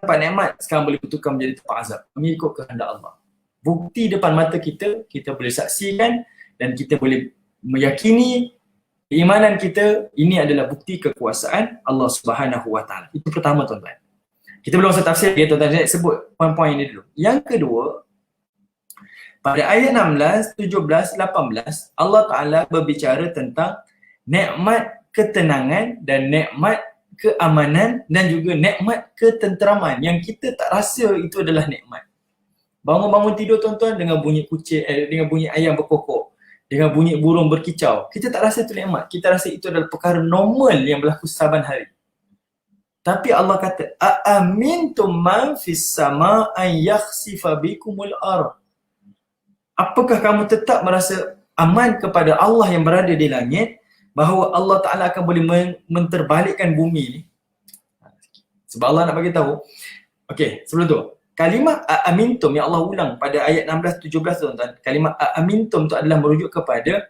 tempat nikmat, sekarang boleh bertukar menjadi tempat azab. Mengikut kehendak Allah. Bukti depan mata kita, kita boleh saksikan dan kita boleh meyakini keimanan kita, ini adalah bukti kekuasaan Allah Subhanahu Wa Taala. Itu pertama, tuan-tuan. Kita belum usah tafsir dia, tuan-tuan. Saya sebut poin-poin ini dulu. Yang kedua, pada ayat 16, 17, 18, Allah Ta'ala berbicara tentang nikmat ketenangan dan nikmat keamanan dan juga nikmat ketenteraman yang kita tak rasa itu adalah nikmat. Bangun-bangun tidur, tuan-tuan, dengan bunyi kucing, dengan bunyi ayam berkokok, dengan bunyi burung berkicau. Kita tak rasa itu nikmat. Kita rasa itu adalah perkara normal yang berlaku saban hari. Tapi Allah kata, a'amintum man fis sama' an yakhsifa bikumul ardh. Apakah kamu tetap merasa aman kepada Allah yang berada di langit, bahawa Allah Ta'ala akan boleh menterbalikkan bumi ni? Sebab Allah nak bagi tahu. Okey, sebelum tu, kalimah a'amintum yang Allah ulang pada ayat 16-17, tuan-tuan. Kalimah a'amintum tu adalah merujuk kepada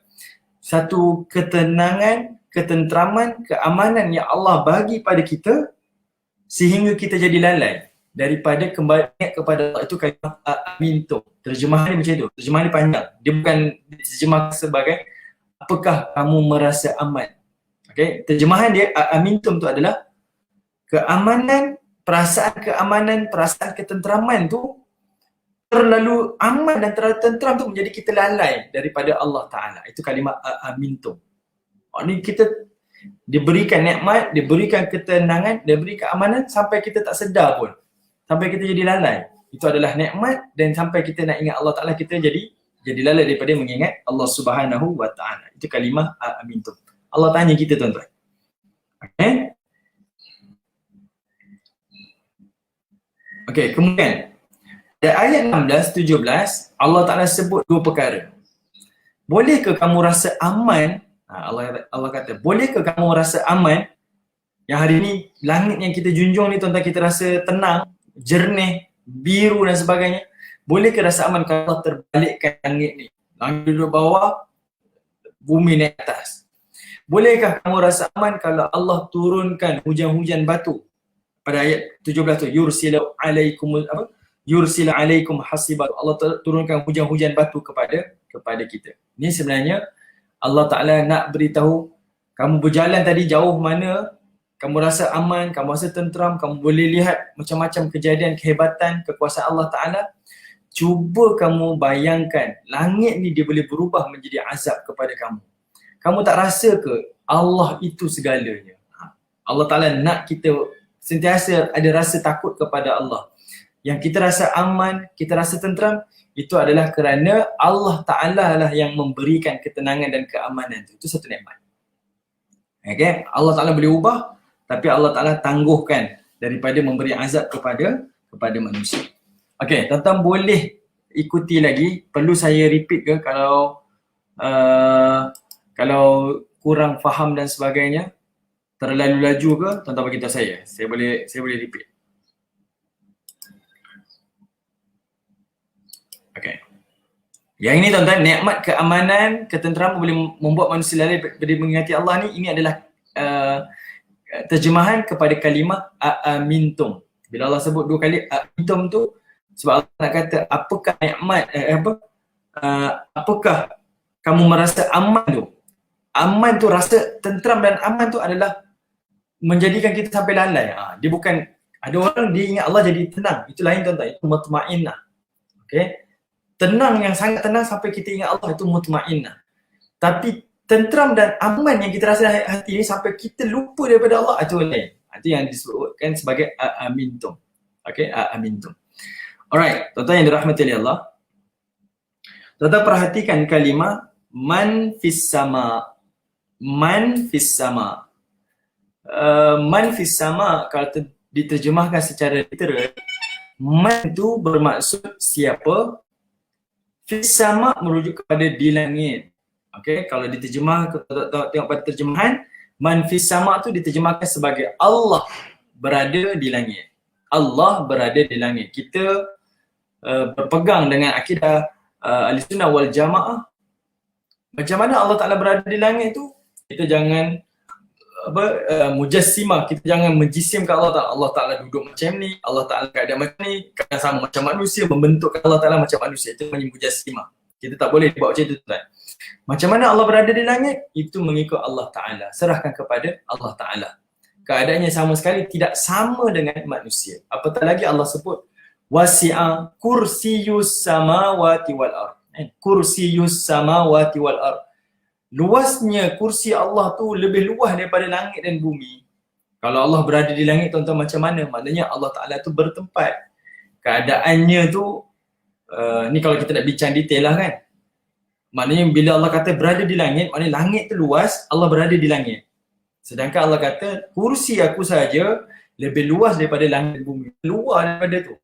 satu ketenangan, ketenteraman, keamanan yang Allah bagi pada kita sehingga kita jadi lalai daripada kembali kepada Allah. Itu kalimah a'amintum. Terjemahan dia macam itu. Terjemahan dia panjang. Dia bukan terjemah sebagai apakah kamu merasa aman. Okey, terjemahan dia a'amintum tu adalah keamanan, perasaan ketenteraman tu terlalu aman dan terlalu tenteram tu menjadi kita lalai daripada Allah Ta'ala. Itu kalimah amintum. Ini kita diberikan nikmat, diberikan ketenangan, diberikan keamanan sampai kita tak sedar pun. Sampai kita jadi lalai. Itu adalah nikmat dan sampai kita nak ingat Allah Ta'ala kita jadi jadi lalai daripada mengingat Allah Subhanahu wa taala. Itu kalimah amintum. Allah tanya kita tuan-tuan. Okey. Okey, kemudian dari ayat 16 17 Allah Taala sebut dua perkara. Bolehkah kamu rasa aman? Allah kata, bolehkah kamu rasa aman yang hari ni langit yang kita junjung ni tuan-tuan, kita rasa tenang, jernih, biru dan sebagainya. Bolehkah rasa aman kalau Allah terbalikkan langit ni? Langit duduk bawah, bumi naik atas. Bolehkah kamu rasa aman kalau Allah turunkan hujan-hujan batu? Pada ayat 17 tu, yursilu alaikum hasibat. Allah turunkan hujan-hujan batu kepada kita. Ini sebenarnya Allah Ta'ala nak beritahu, kamu berjalan tadi jauh mana, kamu rasa aman, kamu rasa tenteram, kamu boleh lihat macam-macam kejadian, kehebatan, kekuasaan Allah Ta'ala. Cuba kamu bayangkan, langit ni dia boleh berubah menjadi azab kepada kamu. Kamu tak rasa ke Allah itu segalanya? Allah Ta'ala nak kita sentiasa ada rasa takut kepada Allah. Yang kita rasa aman, kita rasa tenteram, itu adalah kerana Allah Ta'ala lah yang memberikan ketenangan dan keamanan itu. Itu satu nikmat. Okay? Allah Ta'ala boleh ubah, tapi Allah Ta'ala tangguhkan daripada memberi azab kepada manusia. Okay, tuan-tuan boleh ikuti lagi. Perlu saya repeat ke kalau kurang faham dan sebagainya, terlalu laju ke, tuan-tuan beritahu saya. Saya boleh repeat. Okay. Yang ini tuan-tuan, nikmat keamanan, ketenteraman boleh membuat manusia lalai daripada mengingati Allah ni, ini adalah terjemahan kepada kalimah amintum. Bila Allah sebut dua kali amintum tu, sebab Allah nak kata apakah nikmat, apakah kamu merasa aman tu. Aman tu, rasa tenteram dan aman tu adalah menjadikan kita sampai lalai. Dia bukan, ada orang dia ingat Allah jadi tenang. Itu lain tuan-tuan, itu mutmainnah. Okay. Tenang, yang sangat tenang sampai kita ingat Allah, itu mutmainnah. Tapi tenteram dan aman yang kita rasa dalam hati ni sampai kita lupa daripada Allah, itu lain. Itu yang disebutkan sebagai amintum. Okay, amintum. Alright, tuan-tuan yang dirahmati oleh Allah. Tuan-tuan perhatikan kalimah man fis sama. Man fis sama. Man fis sama kalau diterjemahkan secara literal, man tu bermaksud siapa, fis sama merujuk kepada di langit. Okey, kalau diterjemah, tengok pada terjemahan, man fis sama tu diterjemahkan sebagai Allah berada di langit. Allah berada di langit. Kita berpegang dengan akidah Ahlussunnah wal Jamaah. Macam mana Allah Ta'ala berada di langit tu? Kita jangan mujassimah, kita jangan menjisimkan Allah Ta'ala. Allah Ta'ala duduk macam ni, Allah Ta'ala keadaan macam ni, keadaan sama macam manusia, membentukkan Allah Ta'ala macam manusia. Itu namanya mujassimah. Kita tak boleh buat macam itu, tuan. Macam mana Allah berada di langit? Itu mengikut Allah Ta'ala. Serahkan kepada Allah Ta'ala. Keadaannya sama sekali tidak sama dengan manusia. Apatah lagi Allah sebut wasi'a kursiyus samawati wal ard. Kursiyus samawati wal ard. Luasnya kursi Allah tu lebih luas daripada langit dan bumi. Kalau Allah berada di langit, tuan-tuan, macam mana? Maknanya Allah Ta'ala tu bertempat. Keadaannya tu, ni kalau kita nak bincang detail lah kan. Maknanya bila Allah kata berada di langit, maknanya langit tu luas, Allah berada di langit. Sedangkan Allah kata, kursi aku saja lebih luas daripada langit dan bumi. Luar daripada tu.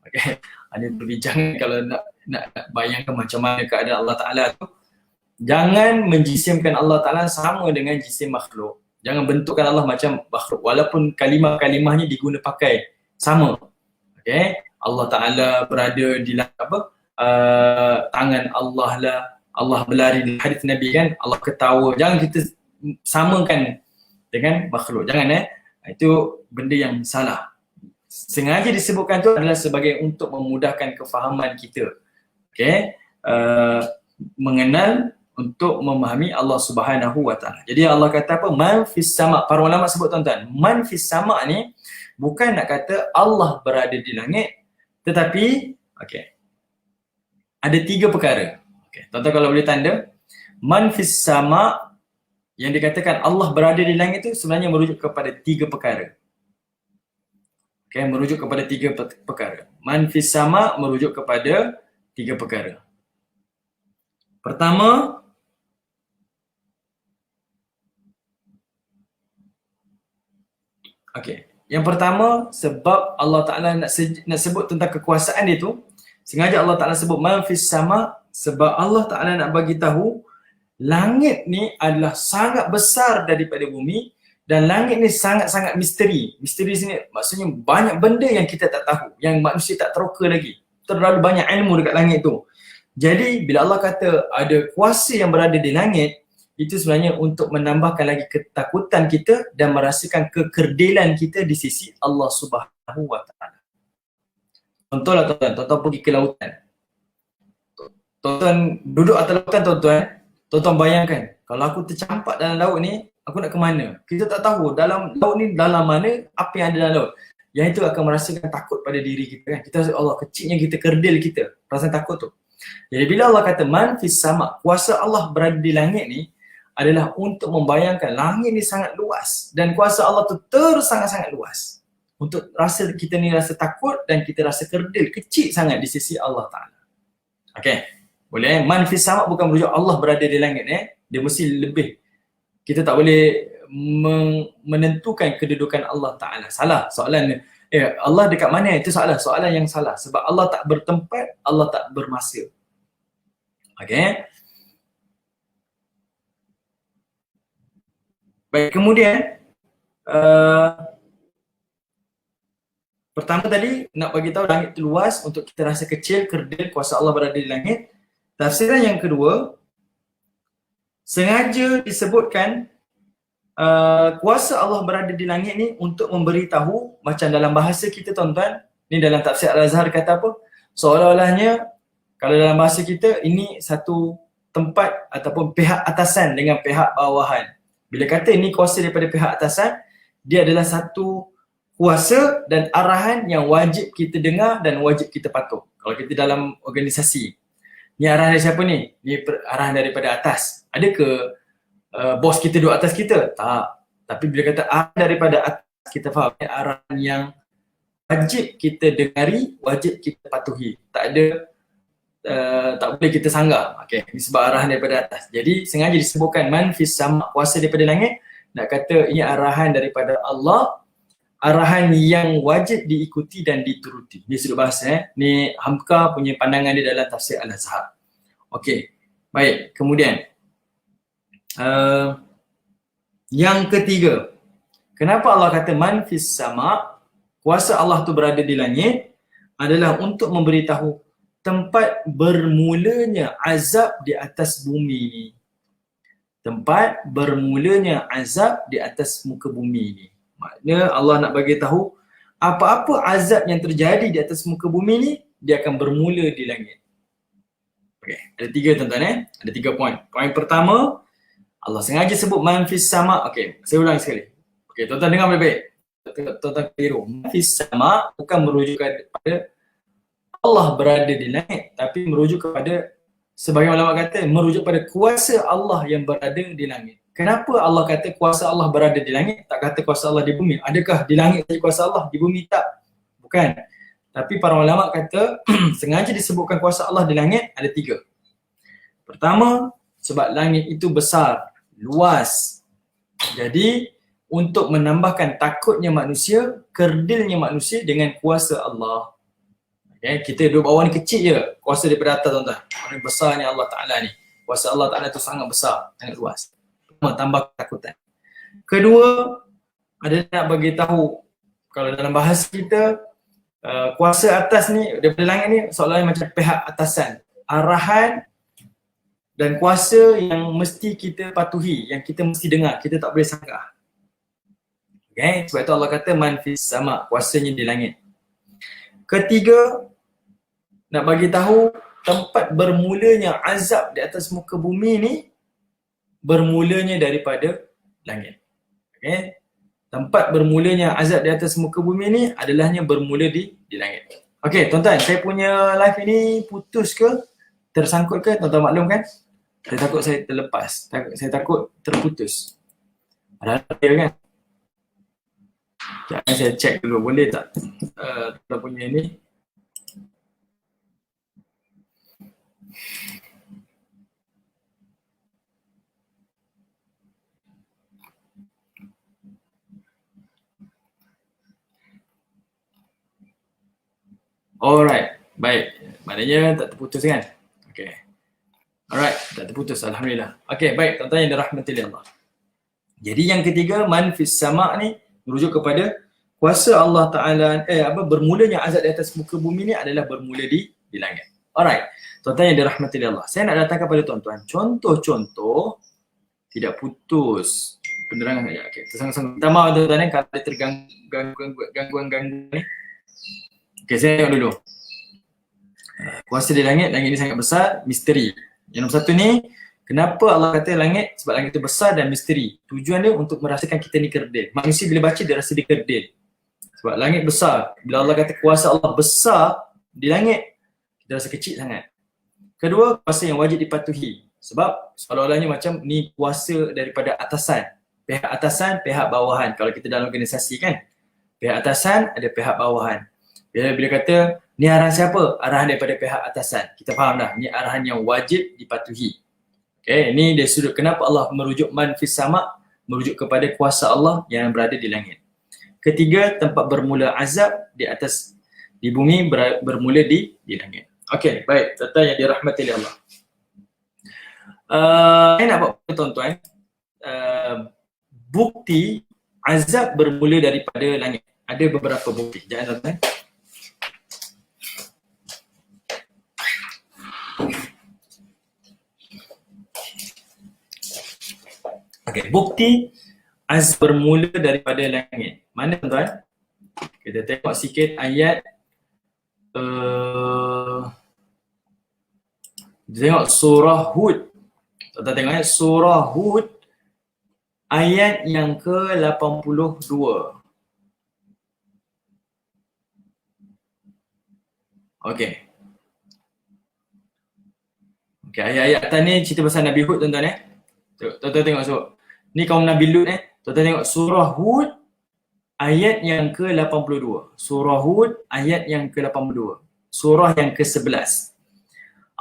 Okay. Ada perbincangan kalau nak bayangkan macam mana keadaan Allah Ta'ala tu. Jangan menjisimkan Allah Ta'ala sama dengan jisim makhluk. Jangan bentukkan Allah macam makhluk. Walaupun kalimah-kalimahnya diguna pakai sama. Okay. Allah Ta'ala berada di tangan Allah lah. Allah berlari di hadis Nabi kan. Allah ketawa. Jangan kita samakan dengan makhluk. Jangan itu benda yang salah. Sengaja disebutkan tu adalah sebagai untuk memudahkan kefahaman kita. Okay. Mengenal, untuk memahami Allah Subhanahu wa Ta'ala. Jadi Allah kata apa? Man fis sama. Para ulama sebut, tuan-tuan, man fis sama ni bukan nak kata Allah berada di langit, tetapi ada tiga perkara. Tuan-tuan kalau boleh tanda, man fis sama yang dikatakan Allah berada di langit itu sebenarnya merujuk kepada tiga perkara. Merujuk kepada tiga perkara. Man fis sama merujuk kepada tiga perkara. Pertama, yang pertama sebab Allah Ta'ala nak sebut tentang kekuasaan dia tu, sengaja Allah Ta'ala sebut man fis sama, sebab Allah Ta'ala nak bagi tahu langit ni adalah sangat besar daripada bumi dan langit ni sangat-sangat misteri. Misteri sini maksudnya banyak benda yang kita tak tahu, yang manusia tak teroka lagi. Terlalu banyak ilmu dekat langit tu. Jadi bila Allah kata ada kuasa yang berada di langit, itu sebenarnya untuk menambahkan lagi ketakutan kita dan merasakan kekerdilan kita di sisi Allah Subhanahu Wa Taala. Contohlah tuan-tuan pergi ke lautan. Tuan-tuan duduk atas lautan tuan-tuan bayangkan kalau aku tercampak dalam laut ni, aku nak ke mana? Kita tak tahu dalam laut ni dalam mana, apa yang ada dalam laut. Yang itu akan merasakan takut pada diri kita kan. Kita rasa Allah kecilnya kita, kerdil kita, perasaan takut tu. Jadi bila Allah kata man fis sama, kuasa Allah berada di langit ni adalah untuk membayangkan langit ni sangat luas dan kuasa Allah tu sangat-sangat luas. Untuk rasa kita ni rasa takut dan kita rasa kerdil, kecil sangat di sisi Allah Ta'ala. Okey, boleh? Man fis sama bukan merujuk Allah berada di langit dia mesti lebih. Kita tak boleh menentukan kedudukan Allah Ta'ala. Salah soalan Allah dekat mana? Itu soalan yang salah. Sebab Allah tak bertempat, Allah tak bermasa. Okey. Baik, kemudian pertama tadi nak bagi tahu langit itu luas untuk kita rasa kecil, kerdil, kuasa Allah berada di langit. Tafsiran yang kedua, sengaja disebutkan kuasa Allah berada di langit ni untuk memberitahu, macam dalam bahasa kita tuan-tuan, ni dalam tafsir Al-Azhar kata apa? Seolah-olahnya kalau dalam bahasa kita ini satu tempat ataupun pihak atasan dengan pihak bawahan. Bila kata ini kuasa daripada pihak atasan, dia adalah satu kuasa dan arahan yang wajib kita dengar dan wajib kita patuh. Kalau kita dalam organisasi, ni arahan dari siapa ni? Ni arahan daripada atas. Ada ke bos kita duduk atas kita? Tak. Tapi bila kata arahan daripada atas, kita faham arahan yang wajib kita dengari, wajib kita patuhi. Tak ada tak boleh kita sanggah. Okey, ini sebab arahan daripada atas. Jadi sengaja disebutkan man fis sama, kuasa daripada langit, nak kata ini arahan daripada Allah, arahan yang wajib diikuti dan dituruti. Ni sudut bahasa ni Hamka punya pandangan dia dalam tafsir Al-Azhar. Okey. Baik, kemudian yang ketiga, kenapa Allah kata man fis sama, kuasa Allah tu berada di langit, adalah untuk memberitahu tempat bermulanya azab di atas bumi ni. Tempat bermulanya azab di atas muka bumi ni. Maknanya Allah nak bagi tahu apa-apa azab yang terjadi di atas muka bumi ni, dia akan bermula di langit. Okey, ada tiga tuan-tuan Ada 3 poin. Poin pertama, Allah sengaja sebut man fis sama. Okey, saya ulang sekali. Okey, tuan-tuan dengar baik-baik. Tuan-tuan keliru. Man fis sama bukan merujuk kepada Allah berada di langit, tapi merujuk kepada, sebagai ulama kata, merujuk pada kuasa Allah yang berada di langit. Kenapa Allah kata kuasa Allah berada di langit, tak kata kuasa Allah di bumi? Adakah di langit saja kuasa Allah, di bumi tak? Bukan. Tapi para ulama kata sengaja disebutkan kuasa Allah di langit ada 3. Pertama, sebab langit itu besar, luas. Jadi untuk menambahkan takutnya manusia, kerdilnya manusia dengan kuasa Allah. Kita duduk bawah ni kecil je, kuasa daripada atas tuan-tuan. Yang besarnya Allah Ta'ala ni. Kuasa Allah Ta'ala tu sangat besar, sangat luas. Tambah ketakutan. Kedua, ada nak bagi tahu, kalau dalam bahasa kita, kuasa atas ni, daripada langit ni seolah-olah macam pihak atasan. Arahan dan kuasa yang mesti kita patuhi, yang kita mesti dengar, kita tak boleh sanggah. Okay? Sebab itu Allah kata man fis sama, kuasanya di langit. Ketiga, nak bagi tahu tempat bermulanya azab di atas muka bumi ni bermulanya daripada langit. Okay? Tempat bermulanya azab di atas muka bumi ni adalahnya bermula di langit. Okey, tuan-tuan, saya punya live ini putus ke? Tersangkut ke? Tuan-tuan maklum kan? Saya takut saya terlepas. Saya takut terputus. Ada kan? Jangan saya check dulu, boleh tak? Tuan punya ni. Alright, baik. Maknanya tak terputus kan? Okay. Alright, tak terputus. Alhamdulillah. Okay, baik. Tuan-tuan yang dirahmati oleh Allah. Jadi yang ketiga, man fis sama' ni merujuk kepada kuasa Allah Ta'ala, bermulanya azab di atas muka bumi ni adalah bermula di langit. Alright, tuan-tuan yang dirahmati oleh Allah. Saya nak datangkan pada tuan-tuan contoh-contoh tidak putus penerangan. Okay, tersangka-sangka. Minta maaf tuan-tuan kalau ada gangguan ni. Okay, saya tengok dulu. Kuasa di langit ni sangat besar, misteri. Yang nombor satu ni, kenapa Allah kata langit? Sebab langit itu besar dan misteri. Tujuan dia untuk merasakan kita ni kerdil. Manusia bila baca dia rasa dia kerdil. Sebab langit besar. Bila Allah kata kuasa Allah besar di langit, kita rasa kecil sangat. Kedua, kuasa yang wajib dipatuhi. Sebab seolah-olahnya macam ni kuasa daripada atasan. Pihak atasan, pihak bawahan. Kalau kita dalam organisasi kan, pihak atasan ada pihak bawahan. Bila kata ni arahan siapa? Arahan daripada pihak atasan. Kita faham dah, ni arahan yang wajib dipatuhi. Okay, ni dia sudut kenapa Allah merujuk man fis sama', merujuk kepada kuasa Allah yang berada di langit. Ketiga, tempat bermula azab di bumi bermula di langit. Okay, baik. Tuan-tuan yang dirahmati oleh Allah. Saya nak buat tuan-tuan bukti azab bermula daripada langit. Ada beberapa bukti. Jangan tuan-tuan. Okay, bukti azab bermula daripada langit. Mana tuan-tuan? Kita tengok sikit ayat tengok surah Hud. Tuan-tuan tengok ayat surah Hud ayat yang ke-82. Okay. Okay, ayat-ayat atas ni cerita pasal Nabi Hud tuan-tuan Tuan-tuan tengok sebab ni kaum Nabi Lut Tuan-tuan tengok surah Hud ayat yang ke-82. Surah Hud ayat yang ke-82. Surah yang ke-11.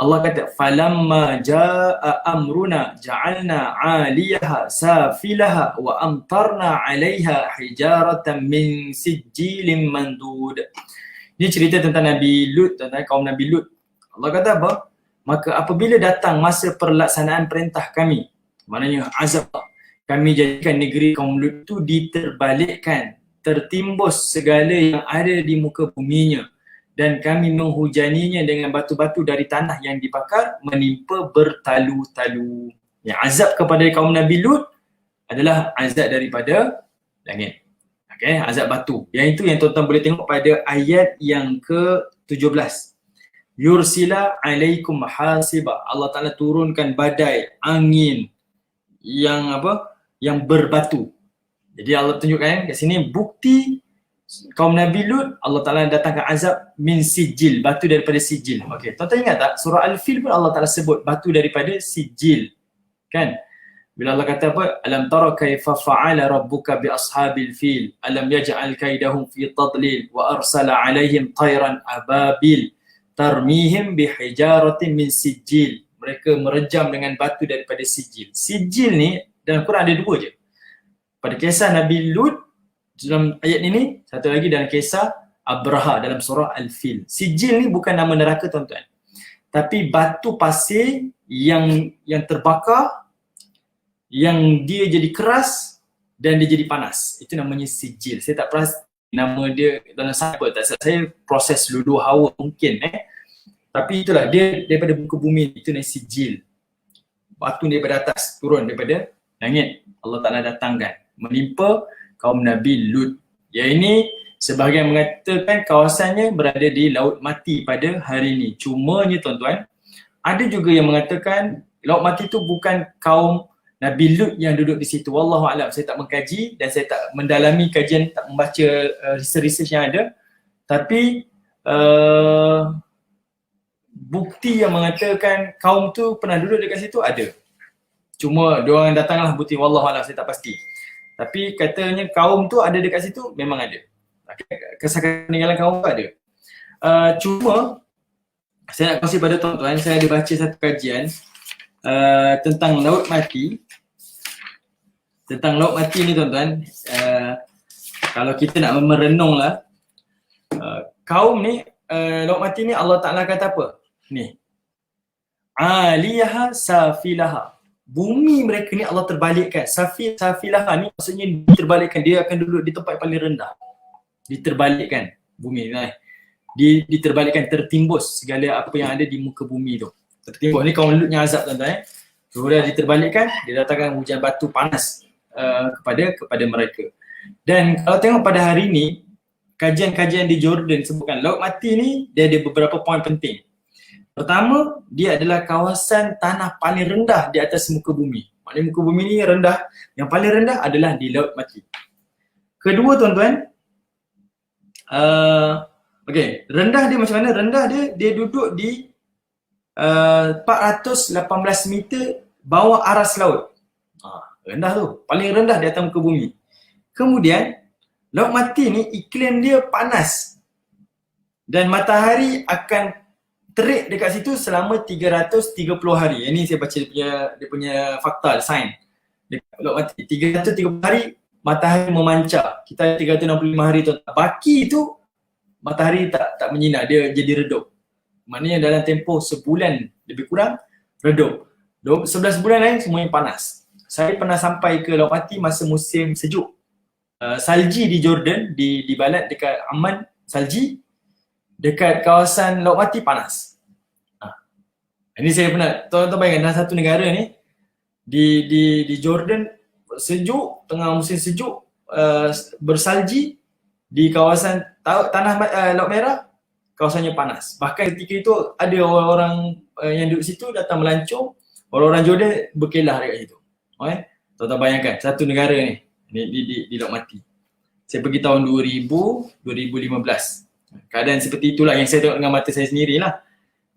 Allah kata falamma jaa amruna ja'alna 'aliyaha safilaha wa amtarna 'alayha hijaratan min sijilin mandud. Ini cerita tentang Nabi Lut, tentang kaum Nabi Lut. Allah kata apa? Maka apabila datang masa pelaksanaan perintah kami, maknanya azab Allah, kami jadikan negeri kaum Lut itu diterbalikkan, tertimbus segala yang ada di muka buminya, dan kami menghujaninya dengan batu-batu dari tanah yang dibakar menimpa bertalu-talu. Yang azab kepada kaum Nabi Lut adalah azab daripada langit. Okay, azab batu. Yang itu yang tuan-tuan boleh tengok pada ayat yang ke-17. Yursila alaikum hasiba. Allah Ta'ala turunkan badai, angin yang yang berbatu. Jadi Allah tunjukkan kat sini bukti kaum Nabi Lut, Allah Ta'ala datangkan azab min sijil, batu daripada sijil. Okey, tuan-tuan ingat tak surah Al-Fil pun Allah Ta'ala sebut batu daripada sijil. Kan? Bila Allah kata apa? Alam tara kaifa fa'ala rabbuka bi ashabil fil, alam yaj'al kaidahum fi tadlil wa arsala 'alaihim tayran ababil tarmihim bi hijaratin min sijil. Mereka merejam dengan batu daripada sijil. Sijil ni dalam Quran ada dua je. Pada kisah Nabi Lut dalam ayat ini, satu lagi dalam kisah Abraha dalam surah Al-Fil. Sijil ni bukan nama neraka tuan-tuan. Tapi batu pasir yang terbakar, yang dia jadi keras dan dia jadi panas. Itu namanya sijil. Saya tak pernah nama dia dalam siapa, tak saya proses luluh hawa mungkin Tapi itulah dia daripada muka bumi, itu namanya sijil. Batu daripada atas turun daripada langit. Allah Ta'ala datangkan menimpa kaum Nabi Lut. Yang ini sebahagian mengatakan kawasannya berada di Laut Mati pada hari ini. Cumanya tuan-tuan, ada juga yang mengatakan Laut Mati itu bukan kaum Nabi Lut yang duduk di situ. Wallahualam, saya tak mengkaji dan saya tak mendalami kajian, tak membaca research yang ada. Tapi bukti yang mengatakan kaum tu pernah duduk dekat situ ada. Cuma diorang datanglah bukti, wallahualam saya tak pasti. Tapi katanya kaum tu ada dekat situ, memang ada. Kesaksian peninggalan kaum tu ada. Cuma saya nak kongsi pada tuan-tuan, saya ada baca satu kajian tentang Laut Mati. Tentang Laut Mati ni tuan-tuan, kalau kita nak merenung lah, kaum ni laut mati ni Allah Ta'ala kata apa? Ni. Aliyaha safilaha. Bumi mereka ni Allah terbalikkan. Safilaha ni maksudnya diterbalikkan. Dia akan duduk di tempat paling rendah. Diterbalikkan bumi ni. Diterbalikkan, tertimbus segala apa yang ada di muka bumi tu. Tertimbus ni kaum Lut yang azab tuan-tuan. Sudah diterbalikkan, dia datangkan hujan batu panas kepada mereka. Dan kalau tengok pada hari ni, kajian-kajian di Jordan sebutkan laut mati ni dia ada beberapa poin penting. Pertama, dia adalah kawasan tanah paling rendah di atas muka bumi. Maknanya muka bumi ni rendah, yang paling rendah adalah di laut mati. Kedua tuan-tuan, rendah dia macam mana? Rendah dia duduk di 418 meter bawah aras laut. Rendah tu, paling rendah di atas muka bumi. Kemudian laut mati ni iklim dia panas dan matahari akan terik dekat situ selama 330 hari. Ini saya baca dia punya fakta, sains. Laut mati 330 hari matahari memancar. Kita 365 hari tu. Baki tu matahari tak menyinar, dia jadi redup. Maknanya dalam tempoh sebulan lebih kurang redup. 11 bulan lain semuanya panas. Saya pernah sampai ke laut mati masa musim sejuk. Salji di Jordan, di Balad dekat Amman, salji. Dekat kawasan laut mati panas. Ini saya pernah, tuan-tuan bayangkan dalam satu negara ni di Jordan sejuk, tengah musim sejuk, bersalji. Di kawasan tanah Laut Merah, kawasannya panas. Bahkan ketika itu ada orang-orang yang duduk situ datang melancong, orang-orang Jordan berkelah dekat situ. Tuan-tuan bayangkan satu negara ni di laut mati. Saya pergi tahun 2015. Keadaan seperti itulah yang saya tengok dengan mata saya sendirilah.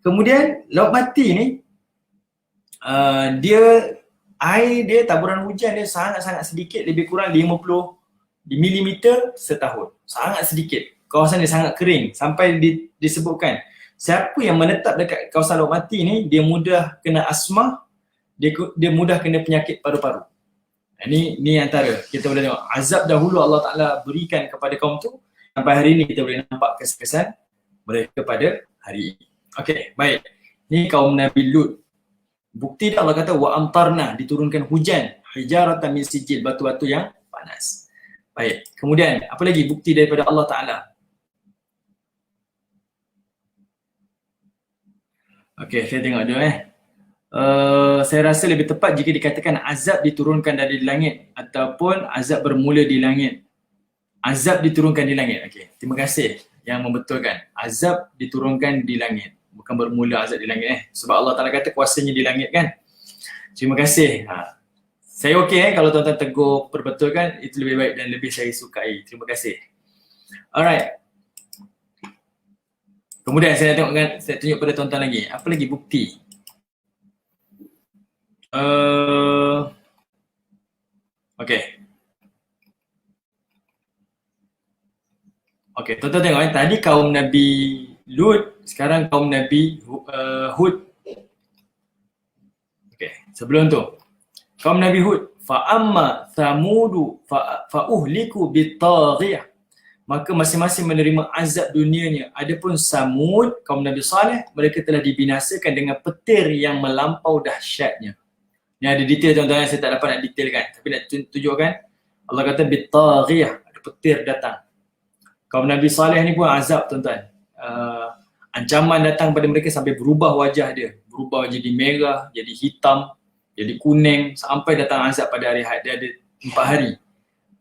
Kemudian laut mati ni air dia, taburan hujan dia sangat-sangat sedikit, lebih kurang 50 milimeter setahun. Sangat sedikit. Kawasan dia sangat kering sampai disebutkan siapa yang menetap dekat kawasan laut mati ni dia mudah kena asma, dia mudah kena penyakit paru-paru. Ini antara kita boleh tengok azab dahulu Allah Ta'ala berikan kepada kaum tu, sampai hari ini kita boleh nampak kesan-kesan mereka pada hari ini. Okey, baik. Ini kaum Nabi Lut. Bukti dia Allah kata wa amtarna, diturunkan hujan, hijaratan min sijil, batu-batu yang panas. Baik. Kemudian apa lagi bukti daripada Allah Ta'ala? Okey, saya tengok dulu saya rasa lebih tepat jika dikatakan azab diturunkan dari langit ataupun azab bermula di langit. Azab diturunkan di langit. Okey, terima kasih yang membetulkan. Azab diturunkan di langit, bukan bermula azab di langit sebab Allah Ta'ala kata kuasanya di langit kan. Terima kasih. Saya okey kalau tuan-tuan tegur perbetulkan, itu lebih baik dan lebih saya sukai. Terima kasih. Alright. Kemudian saya tunjuk pada tuan-tuan lagi. Apa lagi bukti? Okey, tuan-tuan tengok tadi kaum Nabi Lut, sekarang kaum Nabi Hud. Okey, sebelum tu kaum Nabi Hud, fa amma thamudu fa uhliku bitaghiyah. Maka masing-masing menerima azab dunianya. Adapun Samud, kaum Nabi Saleh, mereka telah dibinasakan dengan petir yang melampau dahsyatnya. Ni ada detail tuan-tuan, saya tak dapat nak detailkan, tapi nak tunjukkan Allah kata bitaghiyah, ada petir datang. Kaum Nabi Saleh ni pun azab tuan-tuan. Ancaman datang pada mereka sampai berubah wajah dia, berubah jadi merah, jadi hitam, jadi kuning, sampai datang azab pada hari had. Dia ada 4 hari.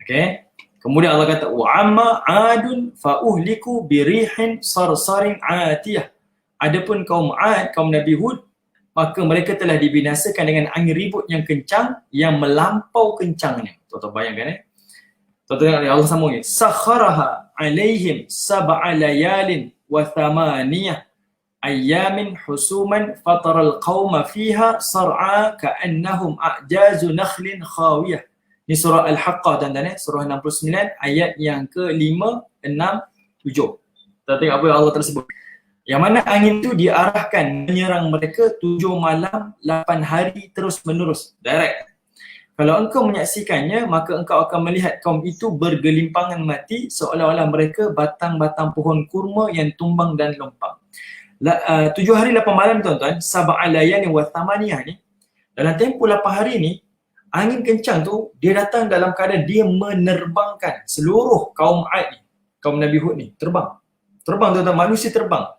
Okey. Kemudian Allah kata wa amma adun fa uhliku birihin sarsarin atiyah. Adapun kaum Ad, kaum Nabi Hud, maka mereka telah dibinasakan dengan angin ribut yang kencang, yang melampau kencangnya. Tuan-tuan bayangkan Tuan-tuan Allah sambung ni. Sakharaha alaihim sab'a layalin wa thamaniyah ayamin husuman fataral qauma fiha sar'a ka'annahum a'jazu nakhlin khawiyah. Ini surah Al-Haqqah tuan-tuan surah 69 ayat yang ke-5, 6, 7. Kita tengok apa yang Allah tersebut. Yang mana angin itu diarahkan menyerang mereka 7 malam 8 hari terus menerus, direct. Kalau engkau menyaksikannya, maka engkau akan melihat kaum itu bergelimpangan mati seolah-olah mereka batang-batang pohon kurma yang tumbang dan lompang. 7 hari 8 malam tuan-tuan, sab'a layalin wa thamaniyah ni, dalam tempoh 8 hari ni, angin kencang tu dia datang dalam keadaan dia menerbangkan seluruh kaum Ad ni, kaum Nabi Hud ni terbang. Terbang tuan-tuan, manusia terbang.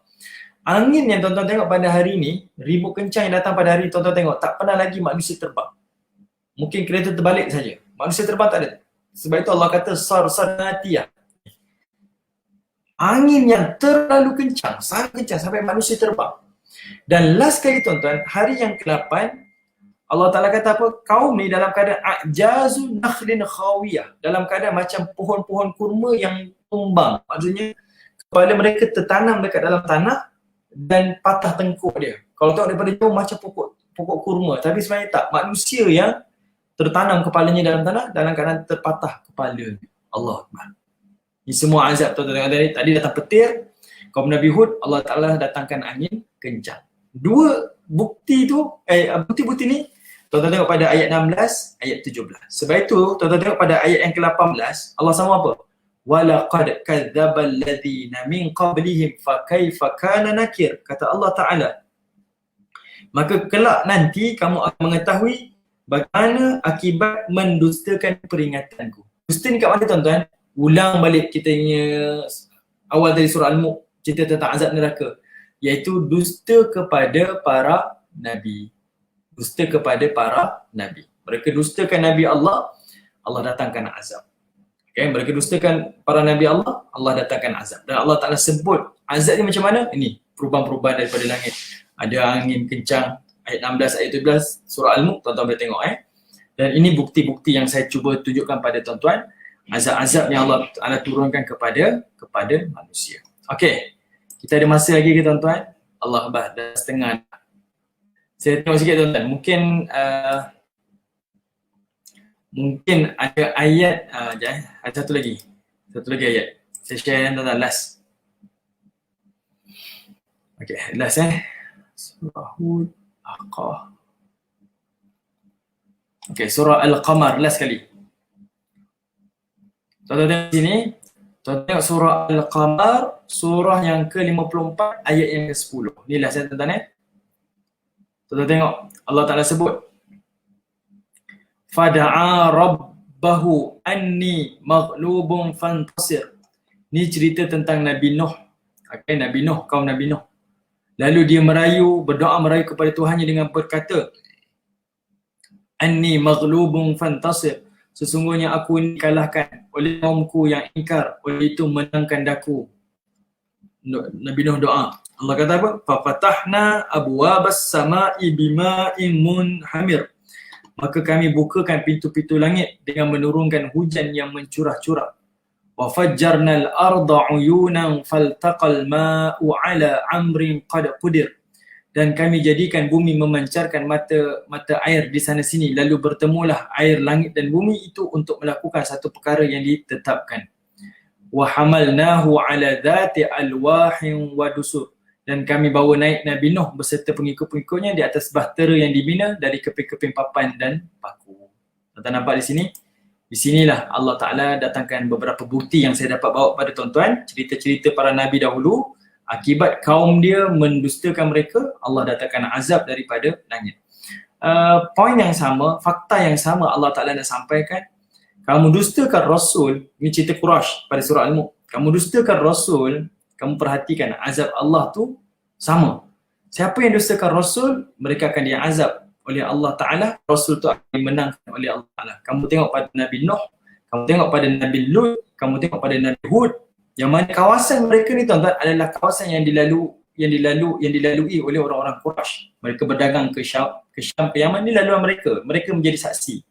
Angin yang tuan-tuan tengok pada hari ni, ribut kencang yang datang pada hari ni, tuan-tuan tengok tak pernah lagi manusia terbang. Mungkin kereta terbalik saja. Manusia terbang tak ada. Sebab itu Allah kata sarsanatiyah. Angin yang terlalu kencang, sangat kencang sampai manusia terbang. Dan last kali tuan-tuan, hari yang ke-8, Allah Ta'ala kata apa? Kaum ni dalam keadaan a'jazu nakhlin khawiyah. Dalam keadaan macam pohon-pohon kurma yang tumbang. Maksudnya, kepala mereka tertanam dekat dalam tanah dan patah tengkuk dia. Kalau tengok daripada jauh macam pokok kurma. Tapi sebenarnya tak. Manusia yang tertanam kepalanya dalam tanah dalam keadaan terpatah kepala. Allah Akbar. Ini semua azab tuan-tuan. Tadi datang petir, kaum Nabi Hud, Allah Ta'ala datangkan angin kencang. Dua bukti tu, bukti-bukti ni, tuan-tuan tengok pada ayat 16, ayat 17. Sebab itu, tuan-tuan tengok pada ayat yang ke-18, Allah sama apa? وَلَقَدْ كَذَّبَ الَّذِينَ مِنْ قَبْلِهِمْ فَكَيْفَ كَانَ نَكِرْ. Kata Allah Ta'ala, maka kelak nanti kamu akan mengetahui bagaimana akibat mendustakan peringatanku. Dusta ni kat mana tuan-tuan? Ulang balik kita punya awal dari surah Al-Mulk, cerita tentang azab neraka, iaitu dusta kepada para Nabi. Dusta kepada para Nabi. Mereka dustakan Nabi Allah, Allah datangkan azab. Okay, mereka dustakan para Nabi Allah, Allah datangkan azab. Dan Allah Ta'ala sebut azab ni macam mana? Ini perubahan-perubahan daripada langit. Ada angin kencang, ayat 16, ayat 17 surah Al-Mulk, tuan-tuan boleh tengok. Dan ini bukti-bukti yang saya cuba tunjukkan pada tuan-tuan, azab-azab yang Allah Ta'ala turunkan kepada manusia. Okey, kita ada masa lagi ke tuan-tuan? Allah Akbar, dah setengah. Saya tengok sikit tuan-tuan, mungkin ada ayat, ada satu lagi ayat. Saya share tuan-tuan last. Okey, last Surah Hud, Aqah. Okey, surah Al-Qamar last kali. Tuan-tuan tengok sini, tuan-tuan tengok surah Al-Qamar, surah yang ke-54, ayat yang ke-10. Ni last tuan-tuan. Tuan-tuan tengok, Allah Ta'ala sebut, Fada'a rabbahu anni maghlubun fantasir. Ni cerita tentang Nabi Nuh. Okay, Nabi Nuh, kaum Nabi Nuh. Lalu dia berdoa merayu kepada Tuhannya dengan berkata, Anni maghlubun fantasir. Sesungguhnya aku ini dikalahkan oleh kaumku yang ingkar, oleh itu menangkan daku. Nabi Nuh doa. Allah kata apa? Fafatahna abwabas sama'i bima'in munhamir. Maka kami bukakan pintu-pintu langit dengan menurunkan hujan yang mencurah-curah. Wa fajjarnal arda uyunan faltaqal ma'u ala amrin qad qudir. Dan kami jadikan bumi memancarkan mata air di sana sini, lalu bertemulah air langit dan bumi itu untuk melakukan satu perkara yang ditetapkan. Wa hamalnahu ala dhati alwahin wa dusur. Dan kami bawa naik Nabi Nuh beserta pengikut-pengikutnya di atas bahtera yang dibina dari keping-keping papan dan paku. Tuan-tuan nampak di sini? Di sinilah Allah Ta'ala datangkan beberapa bukti yang saya dapat bawa pada tuan-tuan. Cerita-cerita para Nabi dahulu. Akibat kaum dia mendustakan mereka, Allah datangkan azab daripada langit. Poin yang sama, fakta yang sama Allah Ta'ala nak sampaikan. Kamu dustakan Rasul, ini cerita Quraisy pada surah Al-Mulk. Kamu dustakan Rasul, kamu perhatikan azab Allah tu sama. Siapa yang dustakan Rasul, mereka akan diazab oleh Allah Ta'ala. Rasul tu akan dimenangkan oleh Allah Ta'ala. Kamu tengok pada Nabi Nuh, kamu tengok pada Nabi Lut, kamu tengok pada Nabi Hud, yang mana kawasan mereka ni tuan-tuan adalah kawasan yang dilalui oleh orang-orang Quraisy. Mereka berdagang ke Syam, ke Yaman, ni laluan mereka. Mereka menjadi saksi.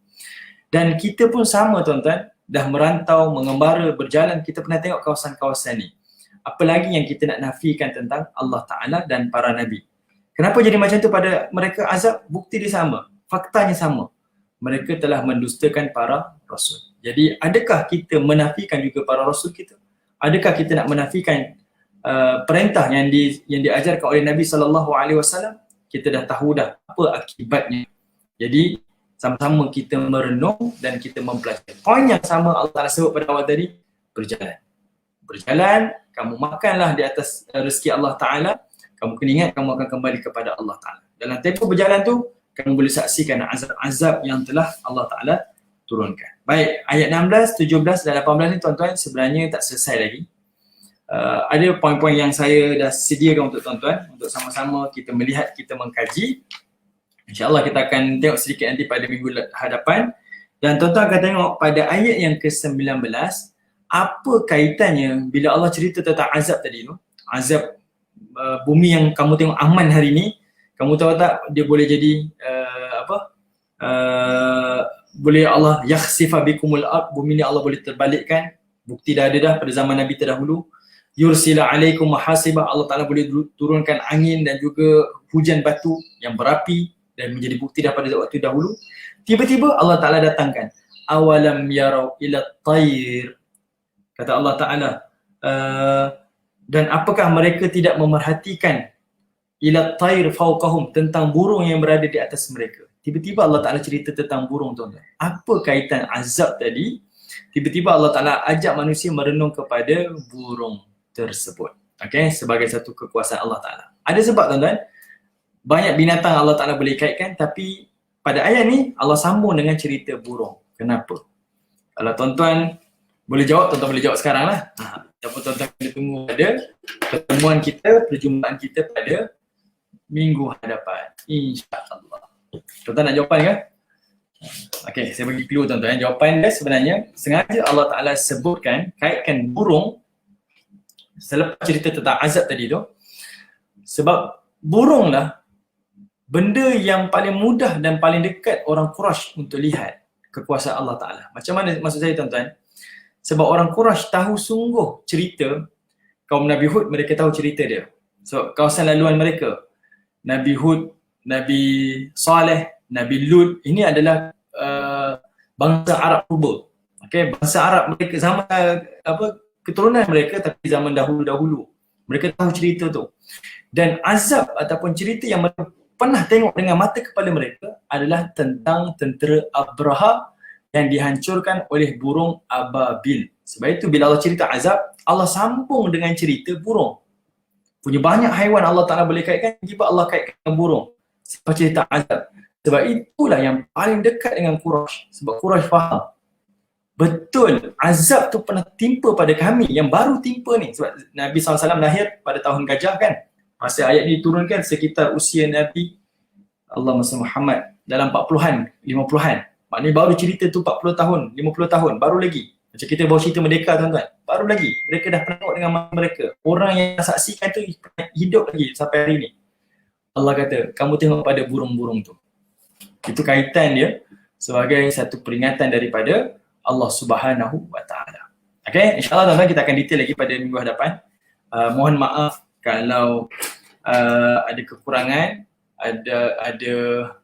Dan kita pun sama tuan-tuan, dah merantau, mengembara, berjalan, kita pernah tengok kawasan-kawasan ni. Apa lagi yang kita nak nafikan tentang Allah Ta'ala dan para Nabi. Kenapa jadi macam tu pada mereka azab? Bukti dia sama, faktanya sama. Mereka telah mendustakan para Rasul. Jadi adakah kita menafikan juga para Rasul kita? Adakah kita nak menafikan perintah yang diajarkan oleh Nabi SAW? Kita dah tahu dah apa akibatnya. Jadi sama-sama kita merenung dan kita mempelajari. Poin yang sama Allah Ta'ala sebut pada awal tadi, berjalan. Berjalan, kamu makanlah di atas rezeki Allah Ta'ala, kamu kena ingat kamu akan kembali kepada Allah Ta'ala. Dalam tempoh berjalan tu, kamu boleh saksikan azab-azab yang telah Allah Ta'ala turunkan. Baik, ayat 16, 17 dan 18 ni tuan-tuan sebenarnya tak selesai lagi. Ada poin-poin yang saya dah sediakan untuk tuan-tuan, untuk sama-sama kita melihat, kita mengkaji. InsyaAllah kita akan tengok sedikit nanti pada minggu hadapan. Dan tuan-tuan akan tengok pada ayat yang ke-19, apa kaitannya bila Allah cerita tentang azab tadi tu. Azab bumi yang kamu tengok aman hari ni, kamu tahu tak dia boleh jadi boleh Allah yakhsifa bikumul ard, bumi ni Allah boleh terbalikkan. Bukti dah ada dah pada zaman Nabi terdahulu. Yursila alaikum mahasibah, Allah Ta'ala boleh turunkan angin dan juga hujan batu yang berapi dan menjadi bukti dah pada waktu dahulu. Tiba-tiba Allah Ta'ala datangkan awalam yarau ila tayr, kata Allah Ta'ala, dan apakah mereka tidak memerhatikan ila tayr fawqahum, tentang burung yang berada di atas mereka. Tiba-tiba Allah Ta'ala cerita tentang burung tuan-tuan. Apa kaitan azab tadi? Tiba-tiba Allah Ta'ala ajak manusia merenung kepada burung tersebut. Okay, sebagai satu kekuasaan Allah Ta'ala. Ada sebab tuan-tuan, banyak binatang Allah Ta'ala boleh kaitkan, tapi pada ayat ni Allah sambung dengan cerita burung. Kenapa? Kalau tuan-tuan boleh jawab, tuan-tuan boleh jawab sekarang lah. Tapi tuan-tuan kena tunggu pada pertemuan kita, perjumpaan kita pada minggu hadapan, insya-Allah. Tuan-tuan nak jawapan ke? Okay, saya bagi clue tuan-tuan. Jawapan dia sebenarnya sengaja Allah Ta'ala sebutkan, kaitkan burung selepas cerita tentang azab tadi tu, sebab burung lah benda yang paling mudah dan paling dekat orang Quraisy untuk lihat kekuasaan Allah Ta'ala. Macam mana maksud saya tuan-tuan? Sebab orang Quraisy tahu sungguh cerita kaum Nabi Hud, mereka tahu cerita dia. So kawasan laluan mereka, Nabi Hud, Nabi Saleh, Nabi Lut, ini adalah bangsa Arab purba. Okay, bangsa Arab mereka zaman keturunan mereka, tapi zaman dahulu-dahulu. Mereka tahu cerita tu. Dan azab ataupun cerita yang mereka pernah tengok dengan mata kepala mereka adalah tentang tentera Abraha yang dihancurkan oleh burung ababil. Sebab itu bila Allah cerita azab, Allah sambung dengan cerita burung. Punya banyak haiwan Allah Ta'ala boleh kaitkan, tiba Allah kaitkan dengan burung. Sebab cerita azab. Sebab itulah yang paling dekat dengan Quraisy. Sebab Quraisy faham, betul, azab tu pernah timpa pada kami, yang baru timpa ni. Sebab Nabi SAW lahir pada tahun gajah kan. Masa ayat ni diturunkan sekitar usia Nabi Allahumma salli Muhammad dalam 40-an, 50-an. Maknanya baru cerita tu 40 tahun, 50 tahun, baru lagi. Macam kita bawa cerita Merdeka tuan-tuan, baru lagi. Mereka dah pernah tengok dengan mata mereka. Orang yang saksikan tu hidup lagi sampai hari ni. Allah kata, kamu tengok pada burung-burung tu. Itu kaitan dia sebagai satu peringatan daripada Allah Subhanahu wa Ta'ala. Okay, insyaAllah tuan-tuan kita akan detail lagi pada minggu hadapan. Mohon maaf kalau ada kekurangan, ada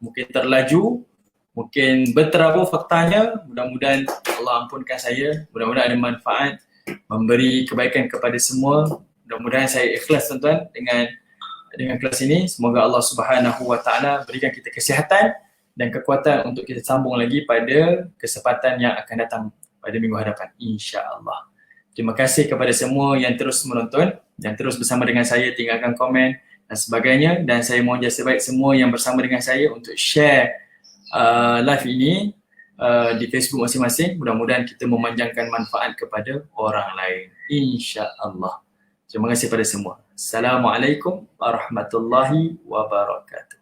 mungkin terlaju, mungkin berterabur faktanya. Mudah-mudahan Allah ampunkan saya, mudah-mudahan ada manfaat, memberi kebaikan kepada semua. Mudah-mudahan saya ikhlas tuan-tuan dengan kelas ini. Semoga Allah Subhanahu wa Ta'ala berikan kita kesihatan dan kekuatan untuk kita sambung lagi pada kesempatan yang akan datang pada minggu hadapan, insya-Allah. Terima kasih kepada semua yang terus menonton dan terus bersama dengan saya, tinggalkan komen dan sebagainya. Dan saya mohon jasa baik semua yang bersama dengan saya untuk share live ini di Facebook masing-masing. Mudah-mudahan kita memanjangkan manfaat kepada orang lain, insya-Allah. Terima kasih pada semua. Assalamualaikum warahmatullahi wabarakatuh.